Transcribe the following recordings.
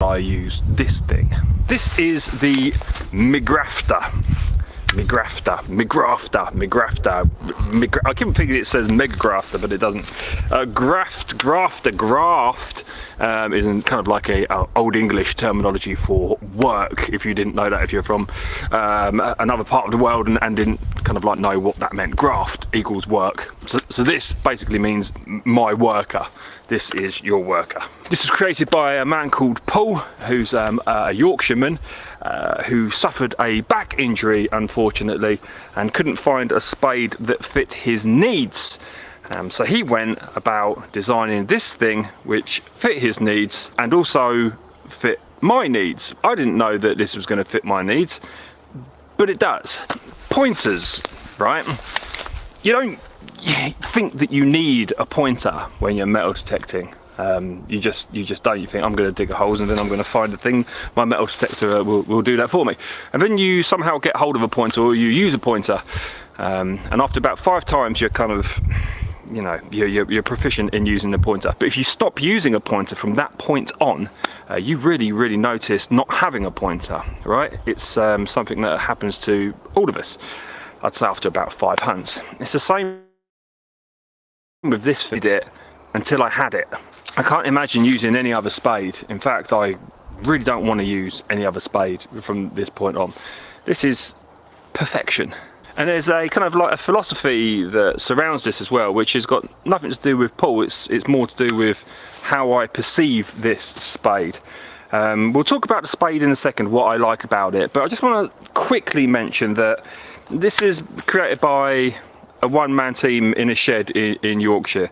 I use this thing. This is the McGrafter. I keep thinking it says McGrafter, but it doesn't. Graft is kind of like a old English terminology for work, if you didn't know that, if you're from another part of the world and didn't kind of like know what that meant. Graft equals work. So this basically means my worker. This is your worker. This was created by a man called Paul, who's a Yorkshireman, who suffered a back injury, unfortunately, and couldn't find a spade that fit his needs. So he went about designing this thing which fit his needs and also fit my needs. I didn't know that this was going to fit my needs, but it does. Pointers, right? You don't think that you need a pointer when you're metal detecting. You just don't. You think, I'm going to dig a hole and then I'm going to find a thing. My metal detector will do that for me. And then you somehow get hold of a pointer, or you use a pointer, and after about 5 times you're kind of, you know, you're proficient in using the pointer. But if you stop using a pointer from that point on, you really notice not having a pointer, right? It's something that happens to all of us, I'd say, after about 5 hunts. It's the same with this. Did it until I had it. I can't imagine using any other spade. In fact, I really don't want to use any other spade from this point on. This is perfection. And there's a kind of like a philosophy that surrounds this as well, which has got nothing to do with Paul. It's more to do with how I perceive this spade. We'll talk about the spade in a second, what I like about it, but I just want to quickly mention that this is created by a one-man team in a shed in Yorkshire.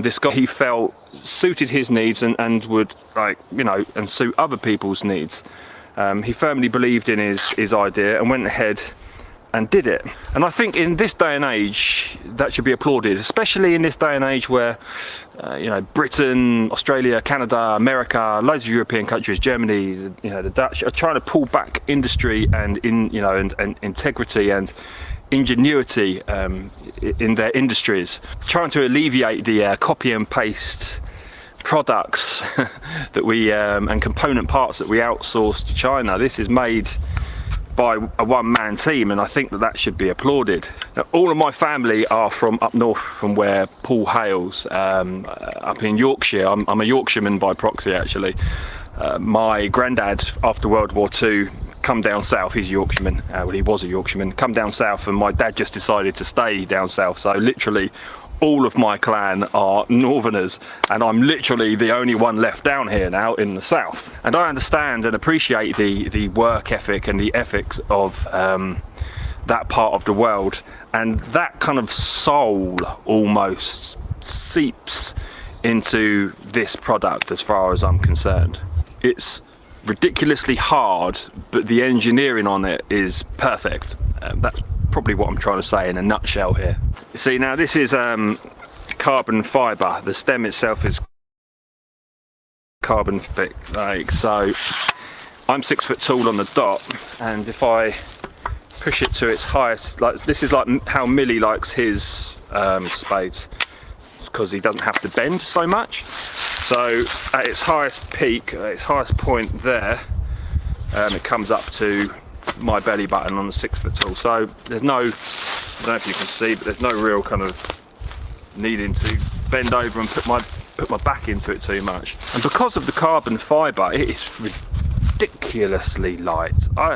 This guy, he felt suited his needs and would, like, you know, and suit other people's needs. He firmly believed in his idea and went ahead and did it. And I think in this day and age that should be applauded, especially in this day and age where you know, Britain, Australia, Canada, America, loads of European countries, Germany, you know, the Dutch are trying to pull back industry and and integrity and ingenuity in their industries, trying to alleviate the copy and paste products that we and component parts that we outsource to China. This is made by a one-man team, and I think that should be applauded. Now, all of my family are from up north, from where Paul hails, up in Yorkshire. I'm a Yorkshireman by proxy, actually. My granddad, after World War II, come down south. He's a Yorkshireman. Well, he was a Yorkshireman. Come down south, and my dad just decided to stay down south. So literally, all of my clan are northerners, and I'm literally the only one left down here now in the south. And I understand and appreciate the work ethic and the ethics of that part of the world, and that kind of soul almost seeps into this product as far as I'm concerned. It's ridiculously hard, but the engineering on it is perfect. That's probably what I'm trying to say in a nutshell here. You see, now this is carbon fibre. The stem itself is carbon thick, like so. I'm 6 foot tall on the dot, and if I push it to its highest, like this is like how Millie likes his spades, because he doesn't have to bend so much. So at its highest peak, at its highest point there, it comes up to my belly button on the 6 foot tall. So there's no, I don't know if you can see, but there's no real kind of needing to bend over and put my back into it too much. And because of the carbon fibre, it is ridiculously light.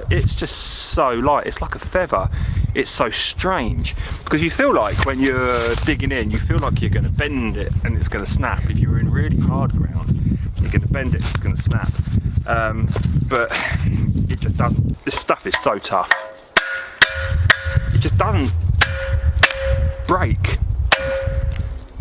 It's just so light. It's like a feather. It's so strange, because you feel like when you're digging in, you feel like you're going to bend it and it's going to snap. If you're in really hard ground, you're going to bend it, it's going to snap. But it just doesn't. This stuff is so tough. It just doesn't break.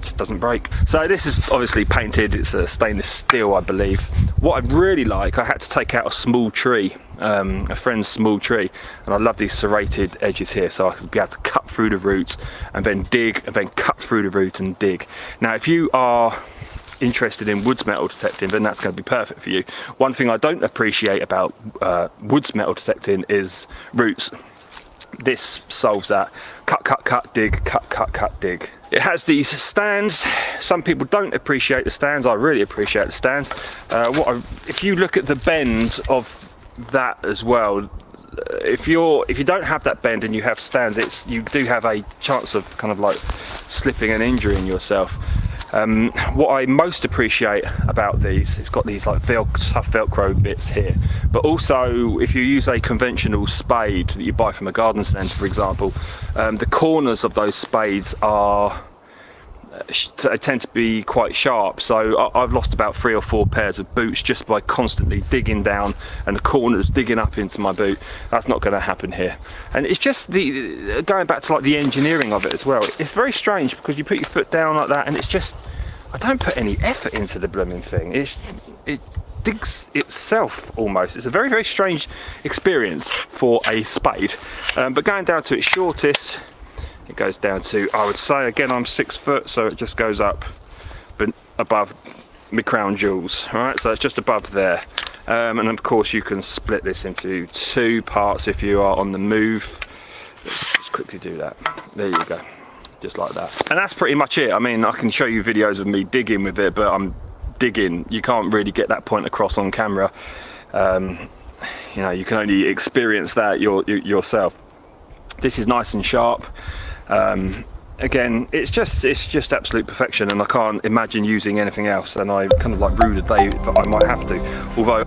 Just doesn't break. So this is obviously painted. It's a stainless steel, I believe. What I'd really like, I had to take out a small tree, a friend's small tree, and I love these serrated edges here, so I could be able to cut through the roots and then dig, and then cut through the root and dig. Now, if you are interested in woods metal detecting, then that's going to be perfect for you. One thing I don't appreciate about woods metal detecting is roots. This solves that. Cut, cut, cut, dig, cut, cut, cut, dig. It has these stands. Some people don't appreciate the stands. I really appreciate the stands. If you look at the bend of that as well, if you don't have that bend and you have stands, you do have a chance of kind of like slipping and injuring yourself. What I most appreciate about these, it's got these like tough Velcro bits here, but also if you use a conventional spade that you buy from a garden centre, for example, the corners of those spades tend to be quite sharp. So I've lost about 3 or 4 pairs of boots just by constantly digging down and the corners digging up into my boot. That's not going to happen here. And it's just going back to like the engineering of it as well. It's very strange because you put your foot down like that and it's just, I don't put any effort into the blooming thing. It digs itself almost. It's a very, very strange experience for a spade. But going down to its shortest, it goes down to, I would say, again, I'm 6 foot, so it just goes up above my crown jewels. All right, so it's just above there. And of course, you can split this into 2 parts if you are on the move. Let's just quickly do that. There you go, just like that. And that's pretty much it. I mean, I can show you videos of me digging with it, but I'm digging. You can't really get that point across on camera. You know, you can only experience that yourself. This is nice and sharp. Again, it's just absolute perfection, and I can't imagine using anything else, and I kind of like rue the day that I might have to, although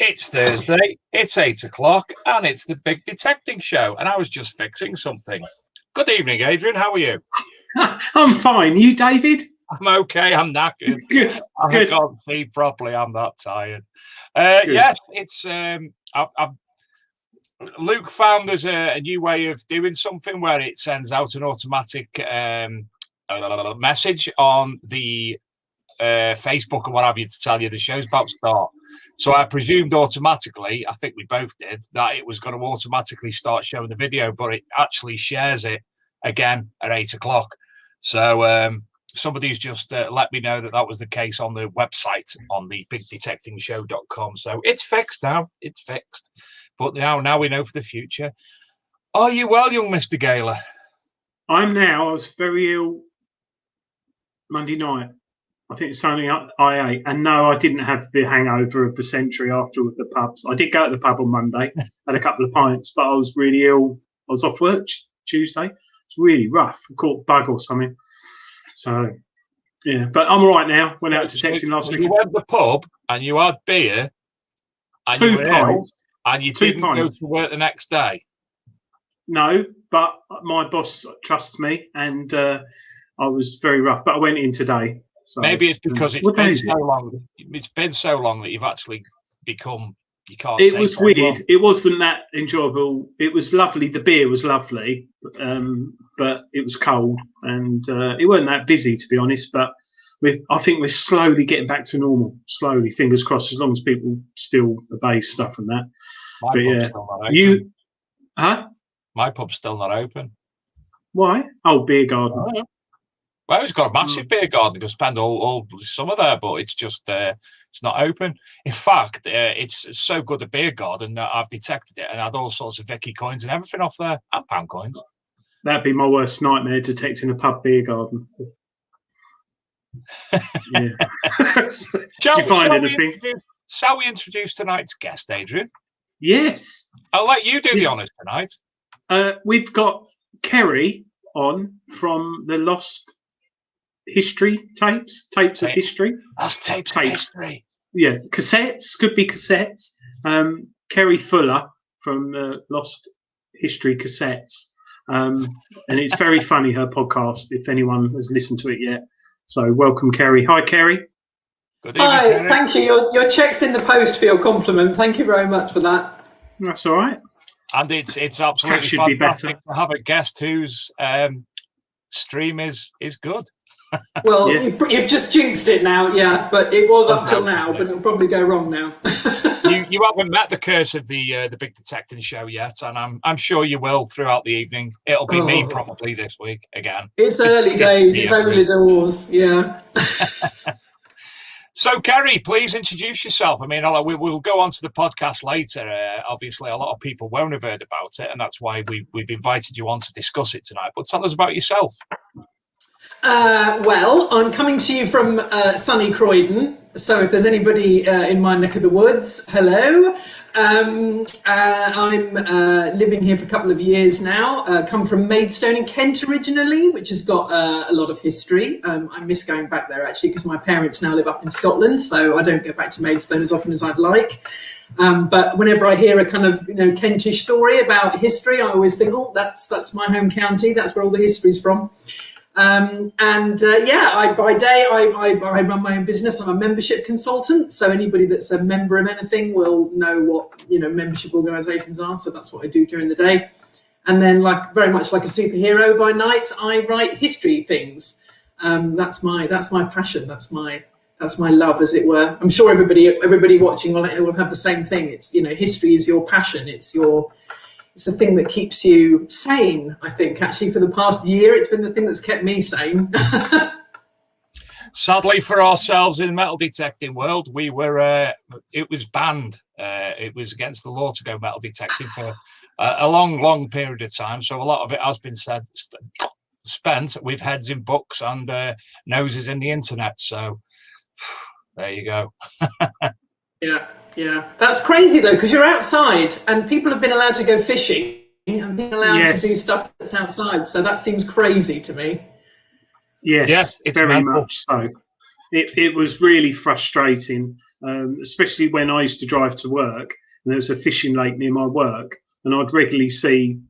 It's Thursday, it's 8 o'clock, and it's the Big Detecting Show, and I was just fixing something. Good evening, Adrian. How are you? I'm fine. You, David? I'm okay. I'm knackered. Good. I can't see properly. I'm that tired. Yes, it's. Luke found there's a new way of doing something where it sends out an automatic message on the Facebook and what have you to tell you the show's about to start. So I presumed automatically, I think we both did, that it was going to automatically start showing the video, but it actually shares it again at 8 o'clock. So somebody's just let me know that that was the case on the website on the bigdetectingshow.com. So it's fixed now. It's fixed. But now we know for the future. Are you well, young Mr. Gaylor? I'm now. I was very ill Monday night. I think it's something I ate. And no, I didn't have the hangover of the century after the pubs. I did go to the pub on Monday, had a couple of pints, but I was really ill. I was off work Tuesday. It's really rough. I caught a bug or something. So, yeah. But I'm all right now. Went out to texting last week. You went to the pub and you had beer and you were ill and you didn't go to work the next day. No, but my boss trusts me and I was very rough. But I went in today. So, maybe it's because it's been so long. It's been so long that you've actually become You can't. It say was very weird. well. It wasn't that enjoyable. It was lovely. The beer was lovely, but it was cold, and it wasn't that busy, to be honest. But I think we're slowly getting back to normal. Slowly, fingers crossed. As long as people still obey stuff and that. My But pub's yeah, still not open. My pub's still not open. Why? Oh, beer garden. Oh, yeah. Well, it's got a massive beer garden. You can spend all summer there, but it's just it's not open. In fact, it's so good, the beer garden, that I've detected it and had all sorts of Vicky coins and everything off there, and pound coins. That'd be my worst nightmare, detecting a pub beer garden. Yeah. Did you find anything? Shall we introduce tonight's guest, Adrian? Yes. I'll let you do the honours tonight. We've got Kerrie on from the Lost History tapes of history. Lost tapes of history. Yeah, cassettes, could be cassettes. Kerrie Fuller from the Lost History cassettes. And it's very funny, her podcast, if anyone has listened to it yet. So welcome, Kerrie. Hi, Kerrie. Good evening, Hi, Kerrie. thank you. Your check's in the post for your compliment. Thank you very much for that. That's all right. And it's absolutely should be fantastic better. to have a guest whose stream is good. Well, Yeah. you've just jinxed it now, yeah, but it was up till now, but it'll probably go wrong now. You haven't met the curse of the big detecting show yet, and I'm sure you will throughout the evening. It'll be me probably this week again. It's early days, it's early doors, yeah. So, Kerrie, please introduce yourself. I mean, we'll go on to the podcast later. Obviously, a lot of people won't have heard about it, and that's why we've invited you on to discuss it tonight. But tell us about yourself. Well, I'm coming to you from sunny Croydon. So if there's anybody in my neck of the woods, hello. I'm living here for a couple of years now. Come from Maidstone in Kent originally, which has got a lot of history. I miss going back there actually because my parents now live up in Scotland, so I don't go back to Maidstone as often as I'd like. But whenever I hear a kind of Kentish story about history, I always think, oh, that's my home county. That's where all the history's from. By day I run my own business. I'm a membership consultant, so anybody that's a member of anything will know what membership organisations are. So that's what I do during the day, and then very much like a superhero by night, I write history things. That's my passion. That's my love, as it were. I'm sure everybody watching will have the same thing. It's history is your passion. It's the thing that keeps you sane, I think. Actually, for the past year, it's been the thing that's kept me sane. Sadly for ourselves in the metal detecting world, we were. It was banned. It was against the law to go metal detecting for a long period of time. So a lot of it has been spent with heads in books and noses in the internet. So there you go. Yeah, that's crazy though, because you're outside and people have been allowed to go fishing and being allowed to do stuff that's outside. So that seems crazy to me. Yes, it's very mental. much so. It was really frustrating, especially when I used to drive to work and there was a fishing lake near my work, and I'd regularly see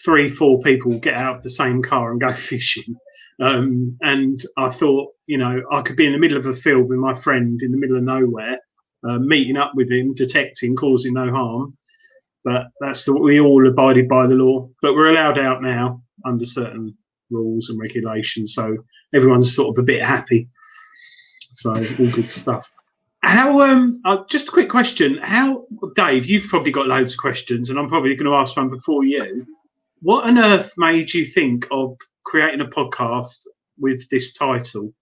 3-4 people get out of the same car and go fishing. And I thought, I could be in the middle of a field with my friend in the middle of nowhere, meeting up with him, detecting, causing no harm. But we all abided by the law. But we're allowed out now under certain rules and regulations, so everyone's sort of a bit happy. So all good stuff. How? Just a quick question. Dave? You've probably got loads of questions, and I'm probably going to ask one before you. What on earth made you think of creating a podcast with this title?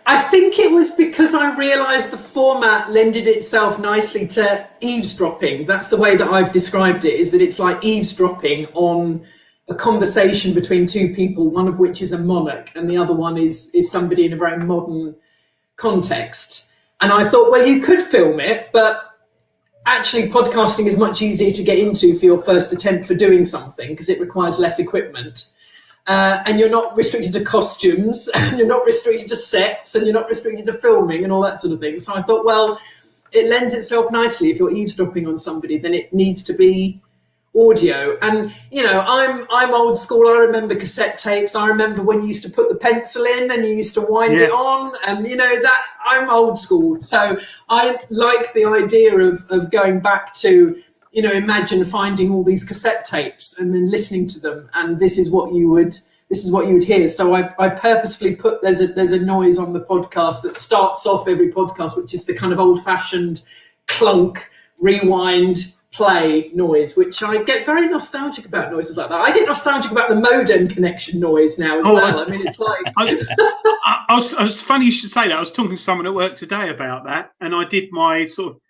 I think it was because I realised the format lended itself nicely to eavesdropping. That's the way that I've described it, is that it's like eavesdropping on a conversation between two people, one of which is a monarch and the other one is somebody in a very modern context. And I thought, well, you could film it, but actually podcasting is much easier to get into for your first attempt for doing something because it requires less equipment. And you're not restricted to costumes, and you're not restricted to sets, and you're not restricted to filming and all that sort of thing. So I thought, well, it lends itself nicely. If you're eavesdropping on somebody, then it needs to be audio. And I'm old school. I remember cassette tapes. I remember when you used to put the pencil in and you used to wind it on, and that I'm old school. So I like the idea of going back to, imagine finding all these cassette tapes and then listening to them, and this is what you would hear. So I purposefully put there's a noise on the podcast that starts off every podcast, which is the kind of old-fashioned clunk, rewind, play noise, which I get very nostalgic about noises like that. I get nostalgic about the modem connection noise now as well. I mean, it's like... I was funny you should say that. I was talking to someone at work today about that, and I did my sort of...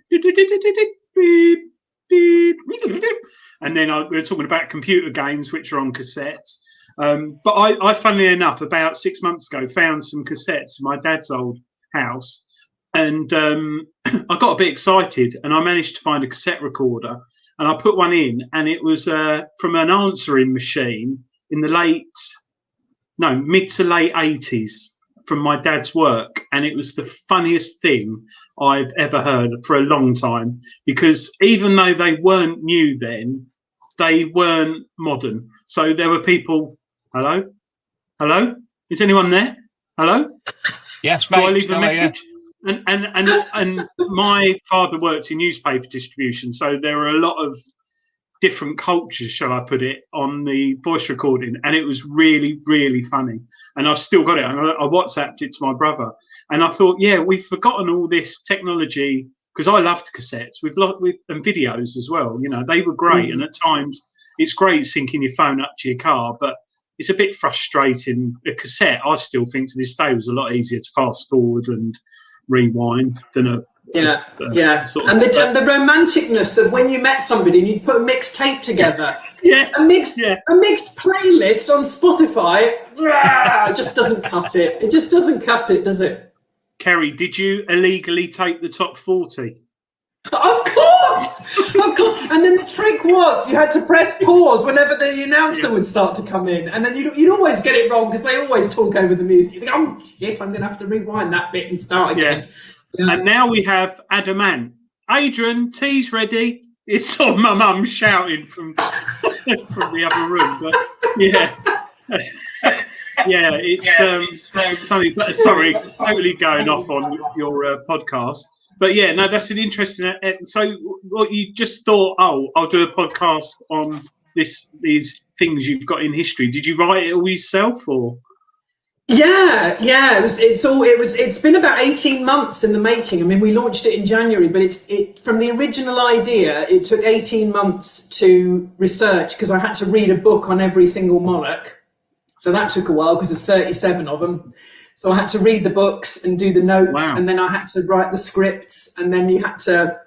And then we were talking about computer games, which are on cassettes. But I, funnily enough, about 6 months ago, found some cassettes in my dad's old house. And I got a bit excited, and I managed to find a cassette recorder, and I put one in, and it was from an answering machine in the mid to late 80s from my dad's work. And it was the funniest thing I've ever heard for a long time, because even though they weren't new then, they weren't modern. So there were people, hello, is anyone there? Hello? Yes, mate. Do I leave a message? And my father worked in newspaper distribution, so there were a lot of different cultures, shall I put it, on the voice recording, and it was really, really funny. And I've still got it. I WhatsApped it to my brother, and I thought, we've forgotten all this technology, because I loved cassettes and videos as well. They were great, and at times it's great syncing your phone up to your car, but it's a bit frustrating. A cassette, I still think to this day, was a lot easier to fast forward and rewind than and the romanticness of when you met somebody and you put a mixed tape together. A mixed playlist on Spotify just doesn't cut it. It just doesn't cut it, does it? Kerrie, did you illegally tape the top 40? Of course. And then the trick was you had to press pause whenever the announcer would start to come in, and then you'd always get it wrong because they always talk over the music. You think, oh shit, I'm going to have to rewind that bit and start again. Yeah. And now we have Adamant. Adrian, tea's ready. It's sort of my mum shouting from the other room, but it's something. Sorry, totally going off on your podcast. But that's an interesting. So, what you just thought? Oh, I'll do a podcast on these things you've got in history. Did you write it all yourself, or? Yeah. It's been about 18 months in the making. I mean, we launched it in January, but it from the original idea, it took 18 months to research, because I had to read a book on every single monarch. So that took a while, because there's 37 of them. So I had to read the books and do the notes, and then I had to write the scripts, and then you had to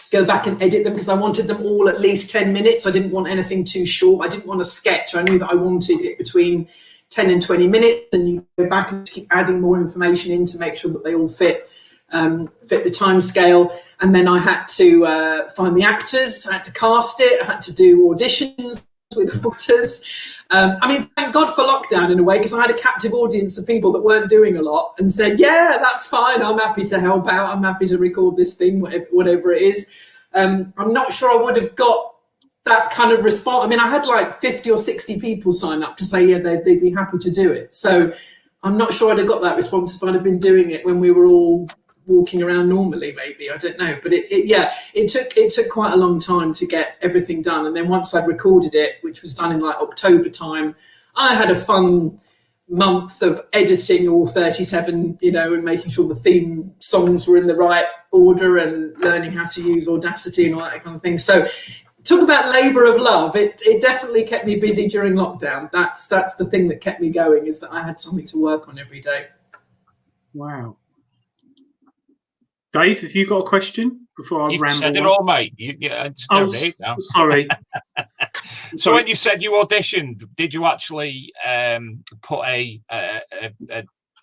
go back and edit them, because I wanted them all at least 10 minutes. I didn't want anything too short. I didn't want a sketch. I knew that I wanted it between 10 and 20 minutes, and you go back and keep adding more information in to make sure that they all fit the time scale. And then I had to find the actors. I had to cast it. I had to do auditions with actors. I mean, thank God for lockdown in a way, because I had a captive audience of people that weren't doing a lot and said, yeah, that's fine. I'm happy to help out. I'm happy to record this thing, whatever it is. I'm not sure I would have got that kind of response. I mean, I had like 50 or 60 people sign up to say, they'd be happy to do it. So I'm not sure I'd have got that response if I'd have been doing it when we were all walking around normally, maybe. I don't know. But it took quite a long time to get everything done. And then once I'd recorded it, which was done in like October time, I had a fun month of editing all 37, and making sure the theme songs were in the right order and learning how to use Audacity and all that kind of thing. So talk about labour of love. It definitely kept me busy during lockdown. That's the thing that kept me going, is that I had something to work on every day. Wow. Dave, have you got a question before I ramble? You've said it all, mate. Sorry. So when you said you auditioned, did you actually put a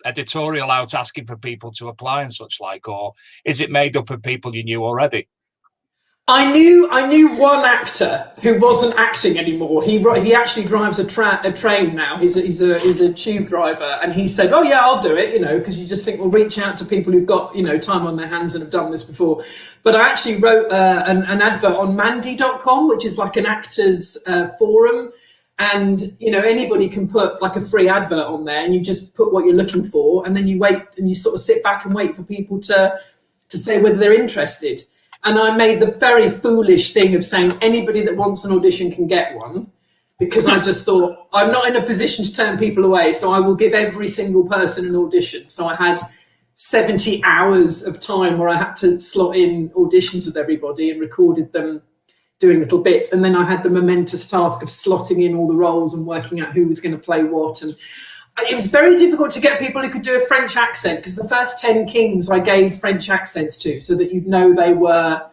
editorial out asking for people to apply and such like, or is it made up of people you knew already? I knew one actor who wasn't acting anymore. He actually drives a train now. He's a tube driver, and he said, "Oh yeah, I'll do it." Because you just think, well, reach out to people who've got time on their hands and have done this before. But I actually wrote an advert on Mandy.com, which is like an actors forum, and anybody can put like a free advert on there, and you just put what you're looking for, and then you wait and you sort of sit back and wait for people to say whether they're interested. And I made the very foolish thing of saying anybody that wants an audition can get one, because I just thought I'm not in a position to turn people away, so I will give every single person an audition. So I had 70 hours of time where I had to slot in auditions with everybody and recorded them doing little bits. And then I had the momentous task of slotting in all the roles and working out who was going to play what. And it was very difficult to get people who could do a French accent, because the first 10 kings I gave French accents to, so that you'd know they were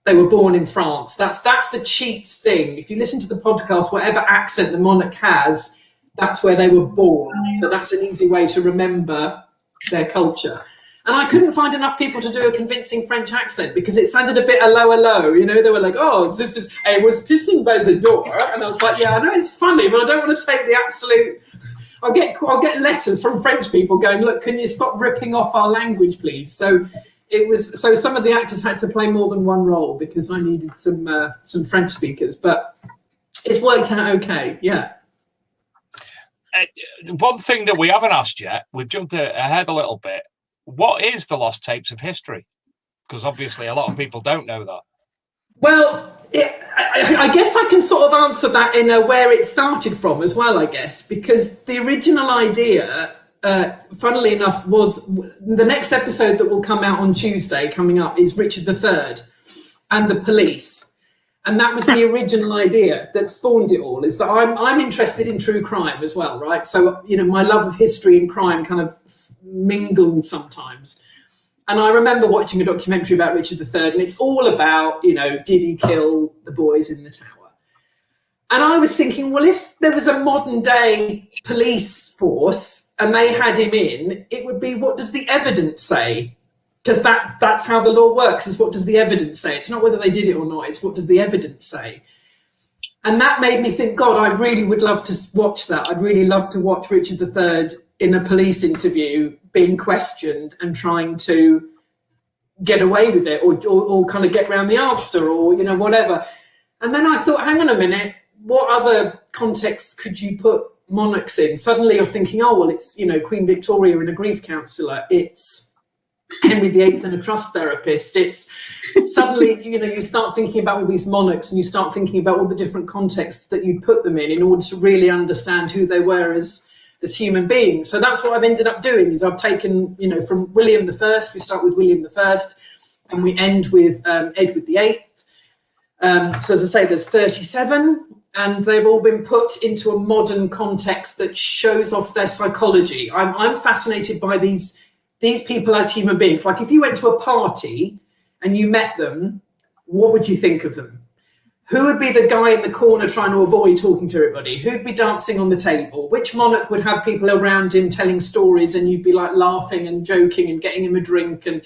born in France. That's the cheats thing. If you listen to the podcast, whatever accent the monarch has, that's where they were born. So that's an easy way to remember their culture. And I couldn't find enough people to do a convincing French accent, because it sounded a bit low. They were like, "Oh, this is, I was pissing by the door." And I was like, yeah, I know it's funny, but I don't want to take the absolute... I'll get letters from French people going, "Look, can you stop ripping off our language, please?" So some of the actors had to play more than one role, because I needed some French speakers, but it's worked out okay. Yeah. One thing that we haven't asked yet, we've jumped ahead a little bit. What is the Lost Tapes of History? Because obviously a lot of people don't know that. Well, I guess I can sort of answer that in where it started from as well, I guess, because the original idea, funnily enough, was the next episode that will come out on Tuesday coming up is Richard III and the police. And that was the original idea that spawned it all, is that I'm interested in true crime as well, right? So, my love of history and crime kind of mingle sometimes. And I remember watching a documentary about Richard III, and it's all about, did he kill the boys in the tower? And I was thinking, well, if there was a modern day police force and they had him in, it would be, what does the evidence say? Because that's how the law works, is what does the evidence say? It's not whether they did it or not, it's what does the evidence say? And that made me think, God, I really would love to watch that. I'd really love to watch Richard III in a police interview being questioned and trying to get away with it, or kind of get around the answer, or whatever. And then I thought, hang on a minute, what other contexts could you put monarchs in? Suddenly you're thinking, oh well, it's Queen Victoria and a grief counsellor, it's Henry VIII and a trust therapist. It's suddenly you start thinking about all these monarchs, and you start thinking about all the different contexts that you put them in order to really understand who they were as human beings. So that's what I've ended up doing, is I've taken, from William I, we start with William I, and we end with Edward VIII. So as I say, there's 37, and they've all been put into a modern context that shows off their psychology. I'm fascinated by these people as human beings. Like, if you went to a party and you met them, what would you think of them? Who would be the guy in the corner trying to avoid talking to everybody? Who'd be dancing on the table? Which monarch would have people around him telling stories, and you'd be like laughing and joking and getting him a drink? And,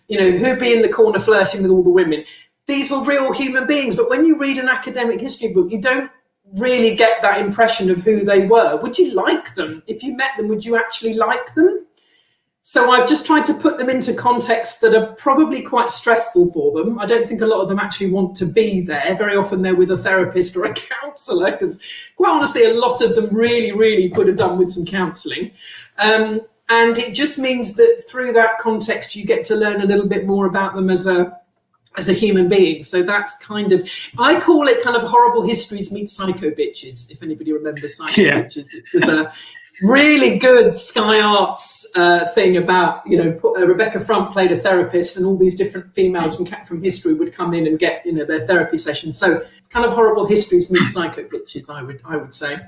who'd be in the corner flirting with all the women? These were real human beings. But when you read an academic history book, you don't really get that impression of who they were. Would you like them? If you met them, would you actually like them? So I've just tried to put them into contexts that are probably quite stressful for them. I don't think a lot of them actually want to be there. Very often they're with a therapist or a counsellor, because quite honestly, a lot of them really, really could have done with some counselling. And it just means that through that context, you get to learn a little bit more about them as a human being. So that's kind of, I call it kind of Horrible Histories meet Psycho Bitches, if anybody remembers Psycho Bitches. It was a really good Sky Arts thing about, Rebecca Front played a therapist, and all these different females from history would come in and get, their therapy sessions. So it's kind of Horrible Histories meet Psycho Bitches, I would say.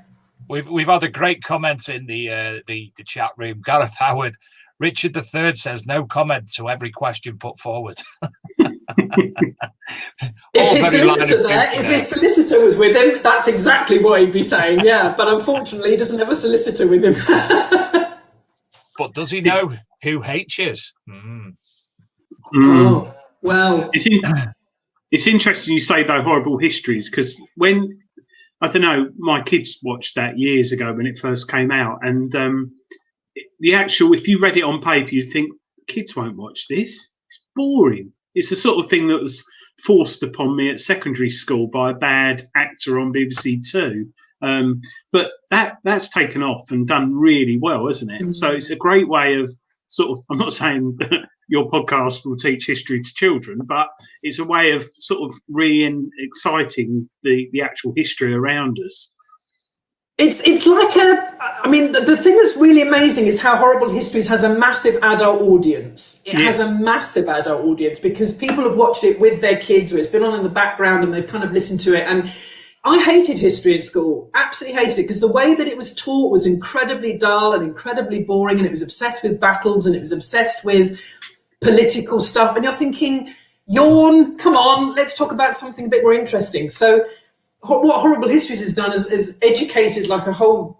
We've had a great comment in the chat room. Gareth Howard, Richard III says no comment to every question put forward. If his solicitor was with him, that's exactly what he'd be saying, yeah. But unfortunately, he doesn't have a solicitor with him. But does he know who H is? Oh, well. It's interesting you say though Horrible Histories, because when I don't know, my kids watched that years ago when it first came out, and the actual, if you read it on paper, you'd think kids won't watch this. It's boring. It's the sort of thing that was forced upon me at secondary school by a bad actor on BBC Two. But that's taken off and done really well, isn't it? So it's a great way of sort of, I'm not saying that your podcast will teach history to children, but it's a way of sort of re-exciting the actual history around us. It's like I mean, the thing that's really amazing is how Horrible Histories has a massive adult audience. It has a massive adult audience because people have watched it with their kids, or it's been on in the background and they've kind of listened to it. And I hated history at school, absolutely hated it, because the way that it was taught was incredibly dull and incredibly boring, and it was obsessed with battles and it was obsessed with political stuff. And you're thinking, yawn, come on, let's talk about something a bit more interesting. So what Horrible Histories has done is educated like a whole,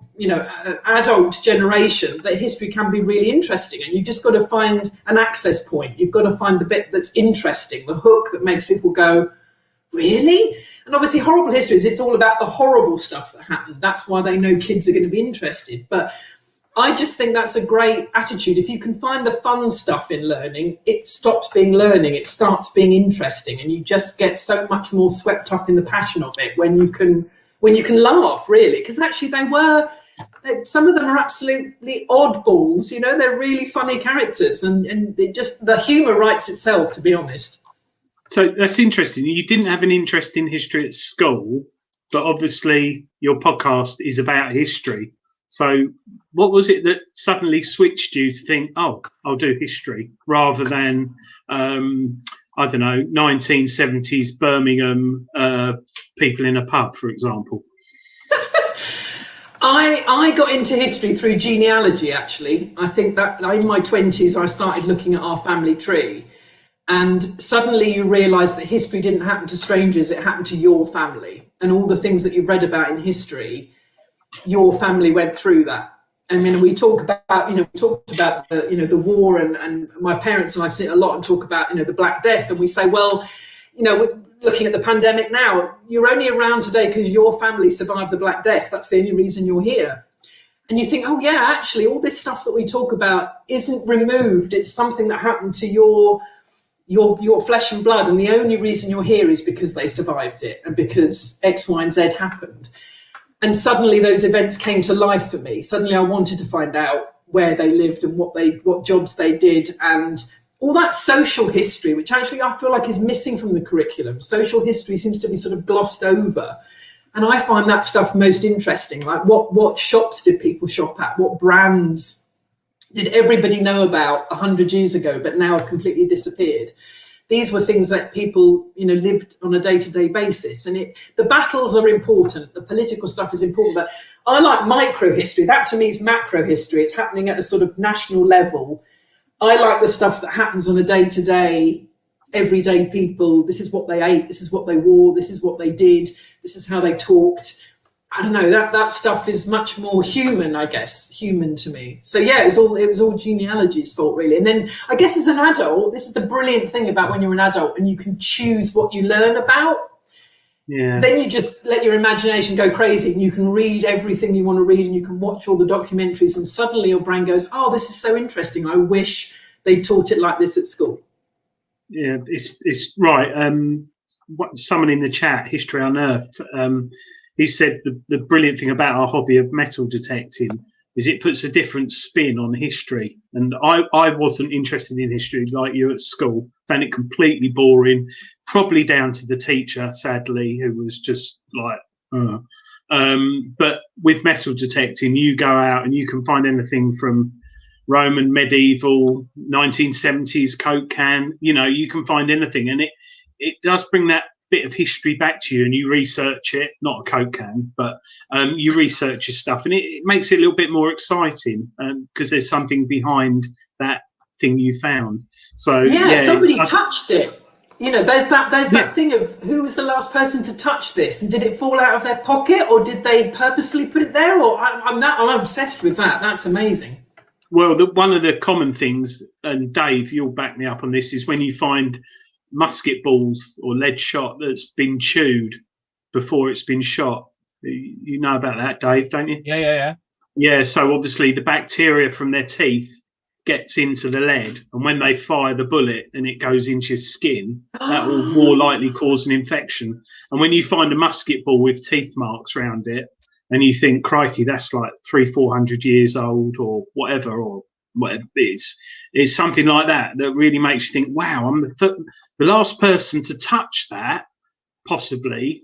adult generation that history can be really interesting, and you've just got to find an access point. You've got to find the bit that's interesting, the hook that makes people go, really? And obviously Horrible Histories, it's all about the horrible stuff that happened. That's why they know kids are going to be interested. But I just think that's a great attitude. If you can find the fun stuff in learning, it stops being learning, it starts being interesting, and you just get so much more swept up in the passion of it when you can laugh, really. Because actually some of them are absolutely oddballs, they're really funny characters, and it just, the humour writes itself, to be honest. So that's interesting. You didn't have an interest in history at school, but obviously your podcast is about history. So what was it that suddenly switched you to think, oh, I'll do history, rather than, 1970s Birmingham people in a pub, for example? I got into history through genealogy, actually. I think that in my 20s, I started looking at our family tree. And suddenly you realise that history didn't happen to strangers, it happened to your family. And all the things that you've read about in history, your family went through that. I mean, we talked about the war, and my parents and I sit a lot and talk about, the Black Death, and we say, well, we're looking at the pandemic now, you're only around today because your family survived the Black Death. That's the only reason you're here. And you think, oh yeah, actually all this stuff that we talk about isn't removed. It's something that happened to your flesh and blood, and the only reason you're here is because they survived it and because X, Y, and Z happened. And suddenly those events came to life for me. Suddenly I wanted to find out where they lived and what jobs they did, and all that social history, which actually I feel like is missing from the curriculum. Social history seems to be sort of glossed over. And I find that stuff most interesting. Like what shops did people shop at? What brands did everybody know about 100 years ago, but now have completely disappeared? These were things that people, lived on a day-to-day basis. And the battles are important. The political stuff is important. But I like micro history. That to me is macro history. It's happening at a sort of national level. I like the stuff that happens on a day-to-day, everyday people. This is what they ate. This is what they wore. This is what they did. This is how they talked. I don't know, that stuff is much more human, I guess, human to me. So yeah, it was all genealogy's fault, really. And then I guess as an adult, this is the brilliant thing about when you're an adult and you can choose what you learn about. Yeah. Then you just let your imagination go crazy and you can read everything you want to read and you can watch all the documentaries, and suddenly your brain goes, oh, this is so interesting. I wish they taught it like this at school. Yeah, it's right. Someone in the chat, History Unearthed, he said the brilliant thing about our hobby of metal detecting is it puts a different spin on history. And I wasn't interested in history like you at school. Found it completely boring, probably down to the teacher, sadly, who was just like, but with metal detecting, you go out and you can find anything from Roman, medieval, 1970s Coke can, you can find anything. And it does bring that bit of history back to you, and you research it, not a Coke can, but you research your stuff, and it makes it a little bit more exciting because there's something behind that thing you found. So somebody touched it. There's that thing of who was the last person to touch this, and did it fall out of their pocket, or did they purposefully put it there? Or I'm obsessed with that. That's amazing. Well, one of the common things, and Dave, you'll back me up on this, is when you find musket balls or lead shot that's been chewed before it's been shot. You know about that, Dave, don't you? Yeah. Yeah, so obviously the bacteria from their teeth gets into the lead, and when they fire the bullet and it goes into your skin, that will more likely cause an infection. And when you find a musket ball with teeth marks around it, and you think, crikey, that's like 300-400 years old or whatever it is, it's something like that that really makes you think, wow, I'm the last person to touch that, possibly,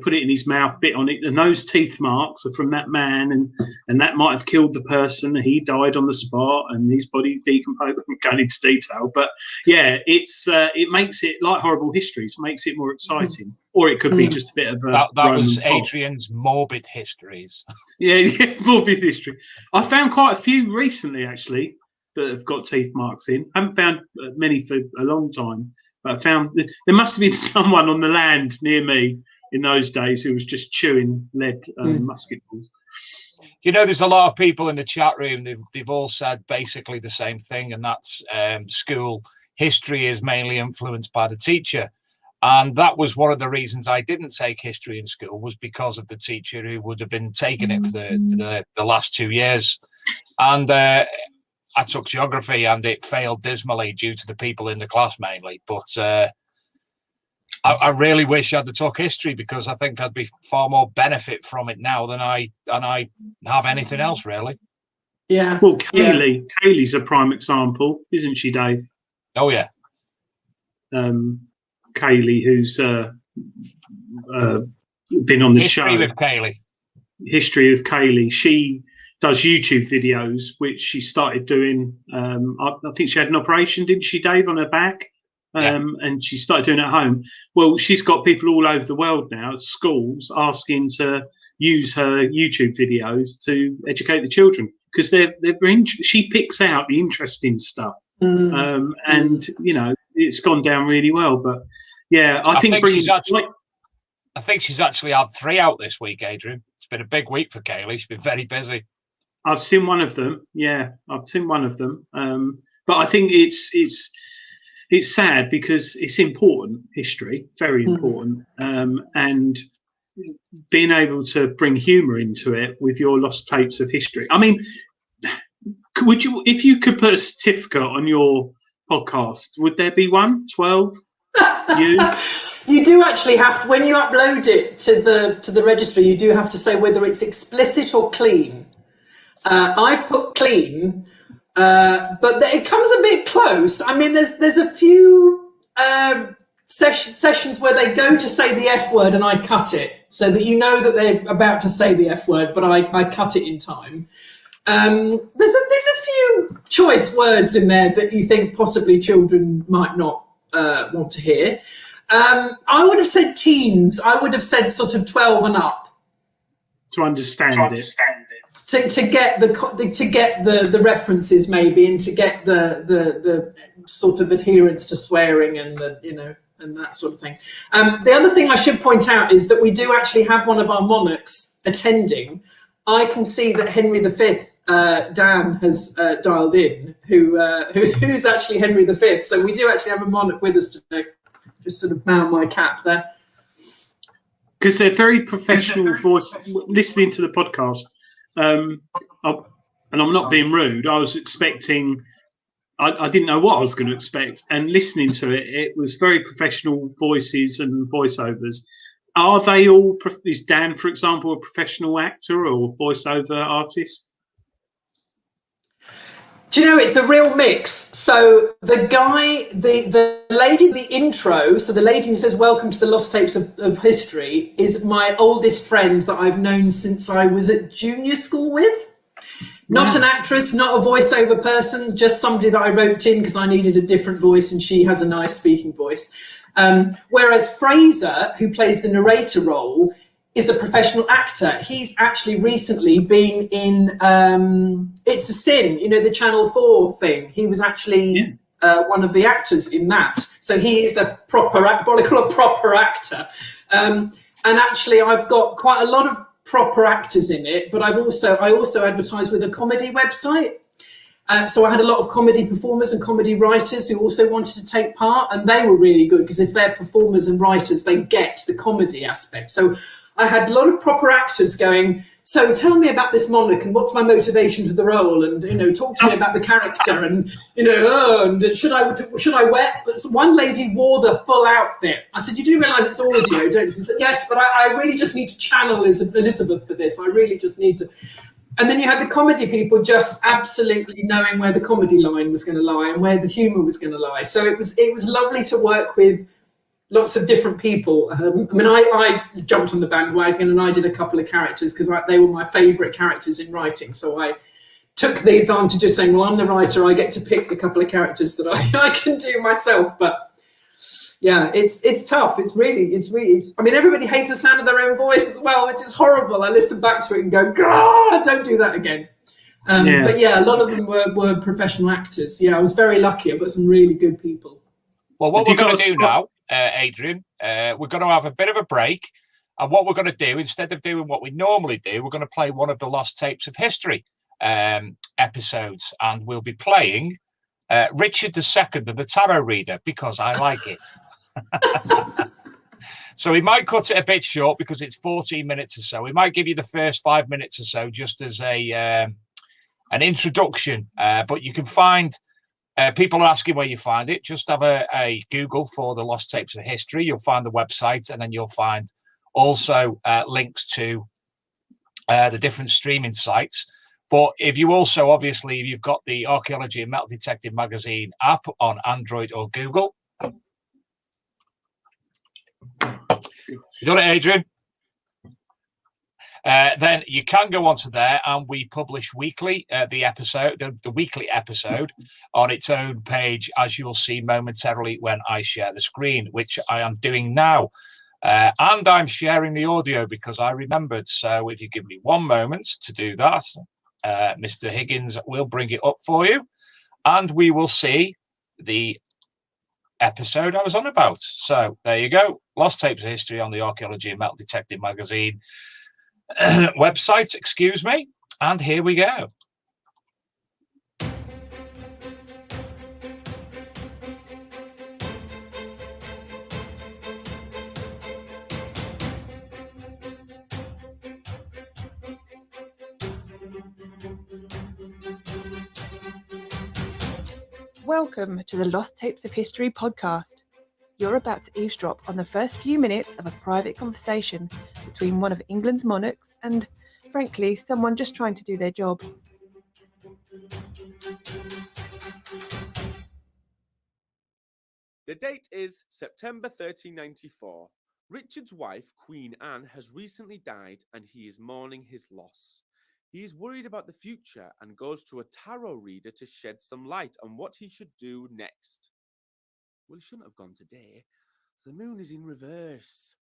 put it in his mouth, bit on it, and those teeth marks are from that man, and that might have killed the person. He died on the spot, and his body decomposed. I'm going into detail, but yeah, it makes it like Horrible Histories, makes it more exciting, or it could be just a bit of a that was Adrian's morbid histories. Yeah, morbid history. I found quite a few recently, actually, that have got teeth marks in. I haven't found many for a long time, but I found there must have been someone on the land near me in those days who was just chewing lead musket balls. There's a lot of people in the chat room, they've all said basically the same thing, and that's school history is mainly influenced by the teacher. And that was one of the reasons I didn't take history in school, was because of the teacher who would have been taking it for the last 2 years. And I took geography, and it failed dismally due to the people in the class mainly. But I really wish I'd have took history, because I think I'd be far more benefit from it now than I have anything else, really. Yeah. Well, Kaylee's a prime example, isn't she, Dave? Oh, yeah. Kaylee, who's been on the show. History with Kerrie. History of Kerrie. She does YouTube videos, which she started doing. I think she had an operation, didn't she, Dave, on her back? And she started doing it at home. Well, she's got people all over the world now, schools, asking to use her YouTube videos to educate the children, because she picks out the interesting stuff. And it's gone down really well. But yeah, I think she's actually had 3 out this week, Adrian. It's been a big week for Kerrie. She's been very busy. I've seen one of them. Yeah, I've seen one of them. But I think it's sad, because it's important, history, very important, and being able to bring humour into it with your lost tapes of history. I mean, would you, if you could put a certificate on your podcast, would there be one? 12? You do actually have to, when you upload it to the registry, you do have to say whether it's explicit or clean. I've put clean. But it comes a bit close. I mean, there's a few sessions where they go to say the F word and I cut it, so that you know that they're about to say the F word, but I cut it in time. There's a few choice words in there that you think possibly children might not want to hear. I would have said teens. I would have said sort of 12 and up. To understand it. To get the references, maybe, and to get the sort of adherence to swearing and and that sort of thing. The other thing I should point out is that we do actually have one of our monarchs attending. I can see that Henry V, Dan has dialed in, who's actually Henry V. So we do actually have a monarch with us today. Just sort of bow my cap there. Because they're very professional voice. Listening to the podcast. And I'm not being rude. I was expecting, I didn't know what I was going to expect, and listening to it, it was very professional voices and voiceovers. Are they all? Is Dan, for example, a professional actor or voiceover artist? Do you know, it's a real mix. So the guy, the lady, the intro, so the lady who says, "Welcome to the Lost Tapes of History," is my oldest friend that I've known since I was at junior school with. Not an actress, not a voiceover person, just somebody that I wrote in because I needed a different voice, and she has a nice speaking voice. Whereas Fraser, who plays the narrator role, is a professional actor. He's actually recently been in It's a Sin, the Channel 4 thing. He was actually one of the actors in that. So he is a proper actor. And actually, I've got quite a lot of proper actors in it, but I also advertise with a comedy website. So I had a lot of comedy performers and comedy writers who also wanted to take part, and they were really good because if they're performers and writers, they get the comedy aspect. So I had a lot of proper actors going, so tell me about this monarch and what's my motivation for the role, and talk to me about the character, and and should I wear? One lady wore the full outfit. I said, you do realise it's audio, don't you? She said, yes, but I really just need to channel Elizabeth for this. I really just need to. And then you had the comedy people just absolutely knowing where the comedy line was going to lie and where the humour was going to lie. So it was lovely to work with lots of different people. I jumped on the bandwagon and I did a couple of characters because they were my favourite characters in writing. So I took the advantage of saying, well, I'm the writer, I get to pick the couple of characters that I can do myself. But yeah, it's tough. It's really. I mean, everybody hates the sound of their own voice as well, which is horrible. I listen back to it and go, God, don't do that again. But yeah, a lot of them were professional actors. Yeah, I was very lucky. I've got some really good people. Well, what we're going to do now, Adrian, we're going to have a bit of a break. And what we're going to do, instead of doing what we normally do, we're going to play one of the Lost Tapes of History episodes. And we'll be playing Richard II, the tarot reader, because I like it. So we might cut it a bit short because it's 14 minutes or so. We might give you the first 5 minutes or so just as an introduction. But you can find... people are asking where you find it. Just have a Google for the Lost Tapes of History. You'll find the website, and then you'll find also links to the different streaming sites. But if you also, obviously, if you've got the Archaeology and Metal Detective magazine app on Android or Google. You got it, Adrian? Then you can go onto there, and we publish weekly the weekly episode on its own page, as you will see momentarily when I share the screen, which I am doing now. And I'm sharing the audio because I remembered. So if you give me one moment to do that, Mr. Higgins will bring it up for you, and we will see the episode I was on about. So there you go. Lost Tapes of History on the Archaeology and Metal Detective magazine website, excuse me, and here we go. Welcome to the Lost Tapes of History podcast. You're about to eavesdrop on the first few minutes of a private conversation between one of England's monarchs and, frankly, someone just trying to do their job. The date is September 1394. Richard's wife, Queen Anne, has recently died and he is mourning his loss. He is worried about the future and goes to a tarot reader to shed some light on what he should do next. Well, he shouldn't have gone today. The moon is in reverse.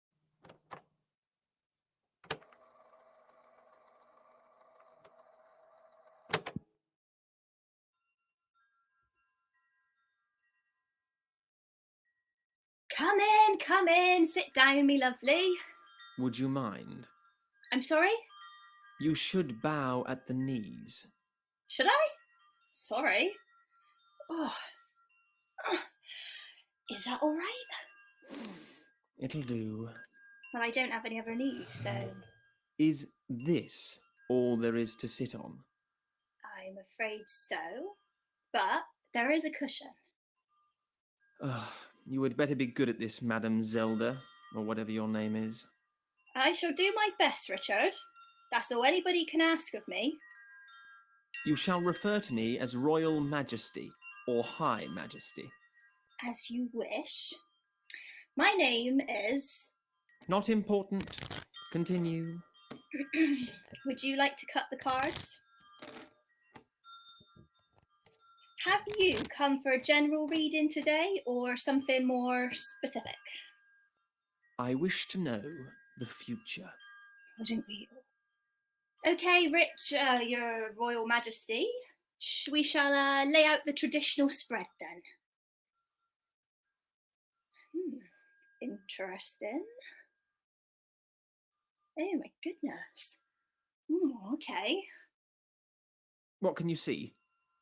Come in, sit down, me lovely. Would you mind? I'm sorry? You should bow at the knees. Should I? Sorry. Oh. Is that all right? It'll do. Well, I don't have any other knees, so... Is this all there is to sit on? I'm afraid so. But there is a cushion. You had better be good at this, Madam Zelda, or whatever your name is. I shall do my best, Richard. That's all anybody can ask of me. You shall refer to me as Royal Majesty, or High Majesty. As you wish. My name is... Not important. Continue. Would you like to cut the cards? Have you come for a general reading today, or something more specific? I wish to know the future. Wouldn't we all? Okay, Rich, your Royal Majesty. We shall lay out the traditional spread then. Interesting. Oh my goodness. Okay. What can you see?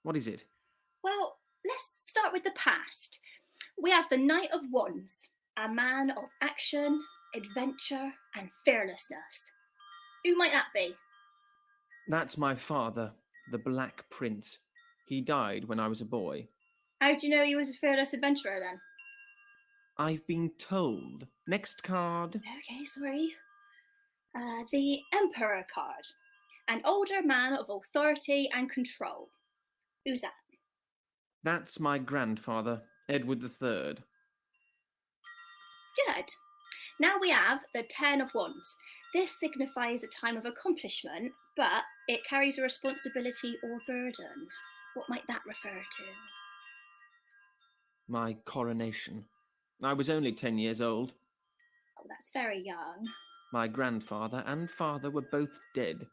What is it? Well, let's start with the past. We have the Knight of Wands, a man of action, adventure, and fearlessness. Who might that be? That's my father, the Black Prince. He died when I was a boy. How do you know he was a fearless adventurer then? I've been told. Next card. Okay, sorry. The Emperor card. An older man of authority and control. Who's that? That's my grandfather, Edward III. Good. Now we have the Ten of Wands. This signifies a time of accomplishment, but it carries a responsibility or burden. What might that refer to? My coronation. I was only 10 years old. Oh, that's very young. My grandfather and father were both dead.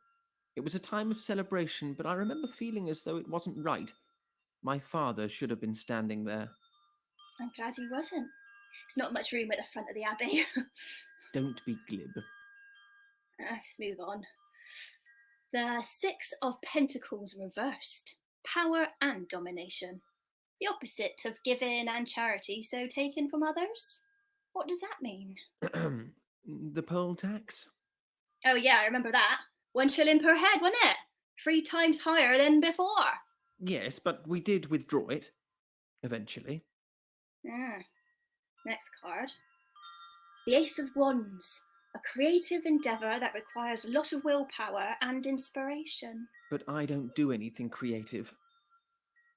It was a time of celebration, but I remember feeling as though it wasn't right. My father should have been standing there. I'm glad he wasn't. There's not much room at the front of the Abbey. Don't be glib. Let's move on. The Six of Pentacles reversed. Power and domination. The opposite of giving and charity, so taken from others. What does that mean? The poll tax? Oh yeah, I remember that. 1 shilling per head, wasn't it? 3 times higher than before. Yes, but we did withdraw it. Eventually. Next card. The Ace of Wands. A creative endeavour that requires a lot of willpower and inspiration. But I don't do anything creative.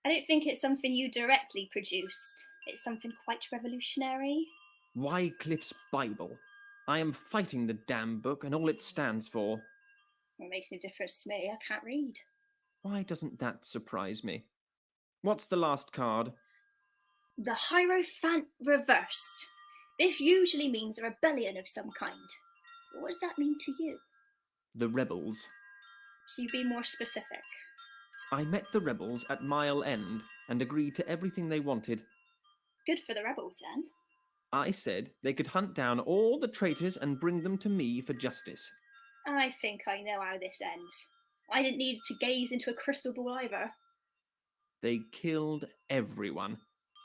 I don't think it's something you directly produced. It's something quite revolutionary. Wycliffe's Bible. I am fighting the damn book and all it stands for. It makes no difference to me. I can't read. Why doesn't that surprise me? What's the last card? The Hierophant reversed. This usually means a rebellion of some kind. What does that mean to you? The rebels. Can you be more specific? I met the rebels at Mile End and agreed to everything they wanted. Good for the rebels then. I said they could hunt down all the traitors and bring them to me for justice. I think I know how this ends. I didn't need to gaze into a crystal ball either. They killed everyone.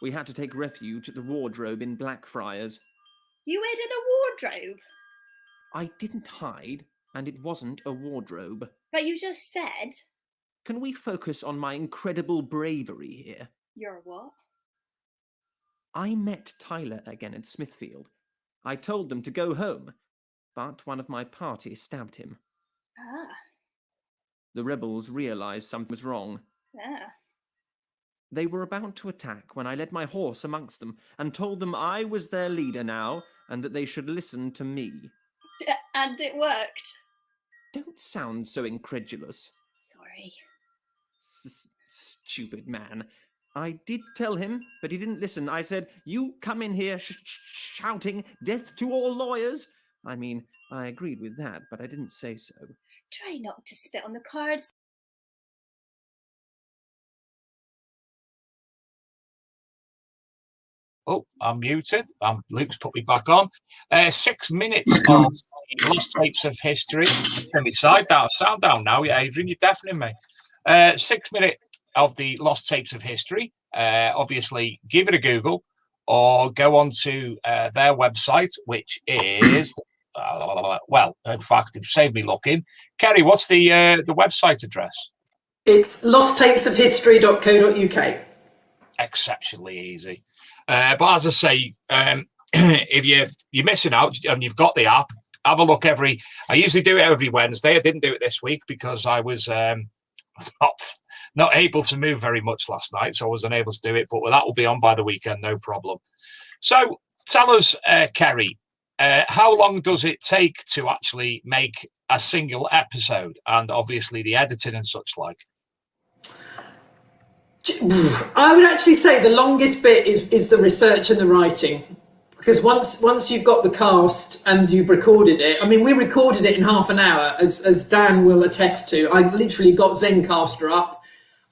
We had to take refuge at the wardrobe in Blackfriars. You hid in a wardrobe? I didn't hide, and it wasn't a wardrobe. But you just said... Can we focus on my incredible bravery here? You're what? I met Tyler again at Smithfield. I told them to go home, but one of my party stabbed him. Ah. The rebels realized something was wrong. Ah. They were about to attack when I led my horse amongst them and told them I was their leader now and that they should listen to me. And it worked. Don't sound so incredulous. Sorry. Stupid man. I did tell him, but he didn't listen. I said, you come in here shouting, death to all lawyers. I mean, I agreed with that, but I didn't say so. Try not to spit on the cards. Oh, I'm muted. Luke's put me back on. 6 minutes of the Lost Tapes of History. Turn me sound down now, yeah, Adrian, you're deafening me. 6 minutes of the Lost Tapes of History. Obviously, give it a Google or go on to their website, which is, well, in fact, you've saved me looking. Kerrie, what's the website address? It's losttapesofhistory.co.uk. Exceptionally easy. But as I say, if you're missing out and you've got the app, have a look I usually do it every Wednesday. I didn't do it this week because I was not able to move very much last night, so I was unable to do it, but that will be on by the weekend, no problem. So tell us, Kerrie, how long does it take to actually make a single episode and obviously the editing and such like? I would actually say the longest bit is the research and the writing, because once you've got the cast and you've recorded it, I mean, we recorded it in half an hour, as Dan will attest to. I literally got Zencaster up.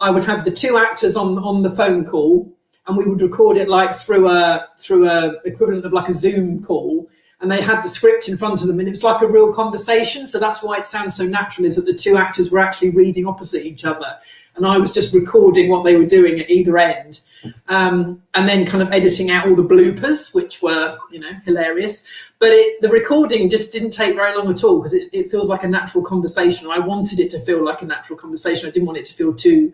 I would have the 2 actors on the phone call, and we would record it like through a equivalent of like a Zoom call, and they had the script in front of them, and it was like a real conversation. So that's why it sounds so natural, is that the two actors were actually reading opposite each other, and I was just recording what they were doing at either end, and then kind of editing out all the bloopers, which were, hilarious. But the recording just didn't take very long at all, because it feels like a natural conversation. I wanted it to feel like a natural conversation. I didn't want it to feel too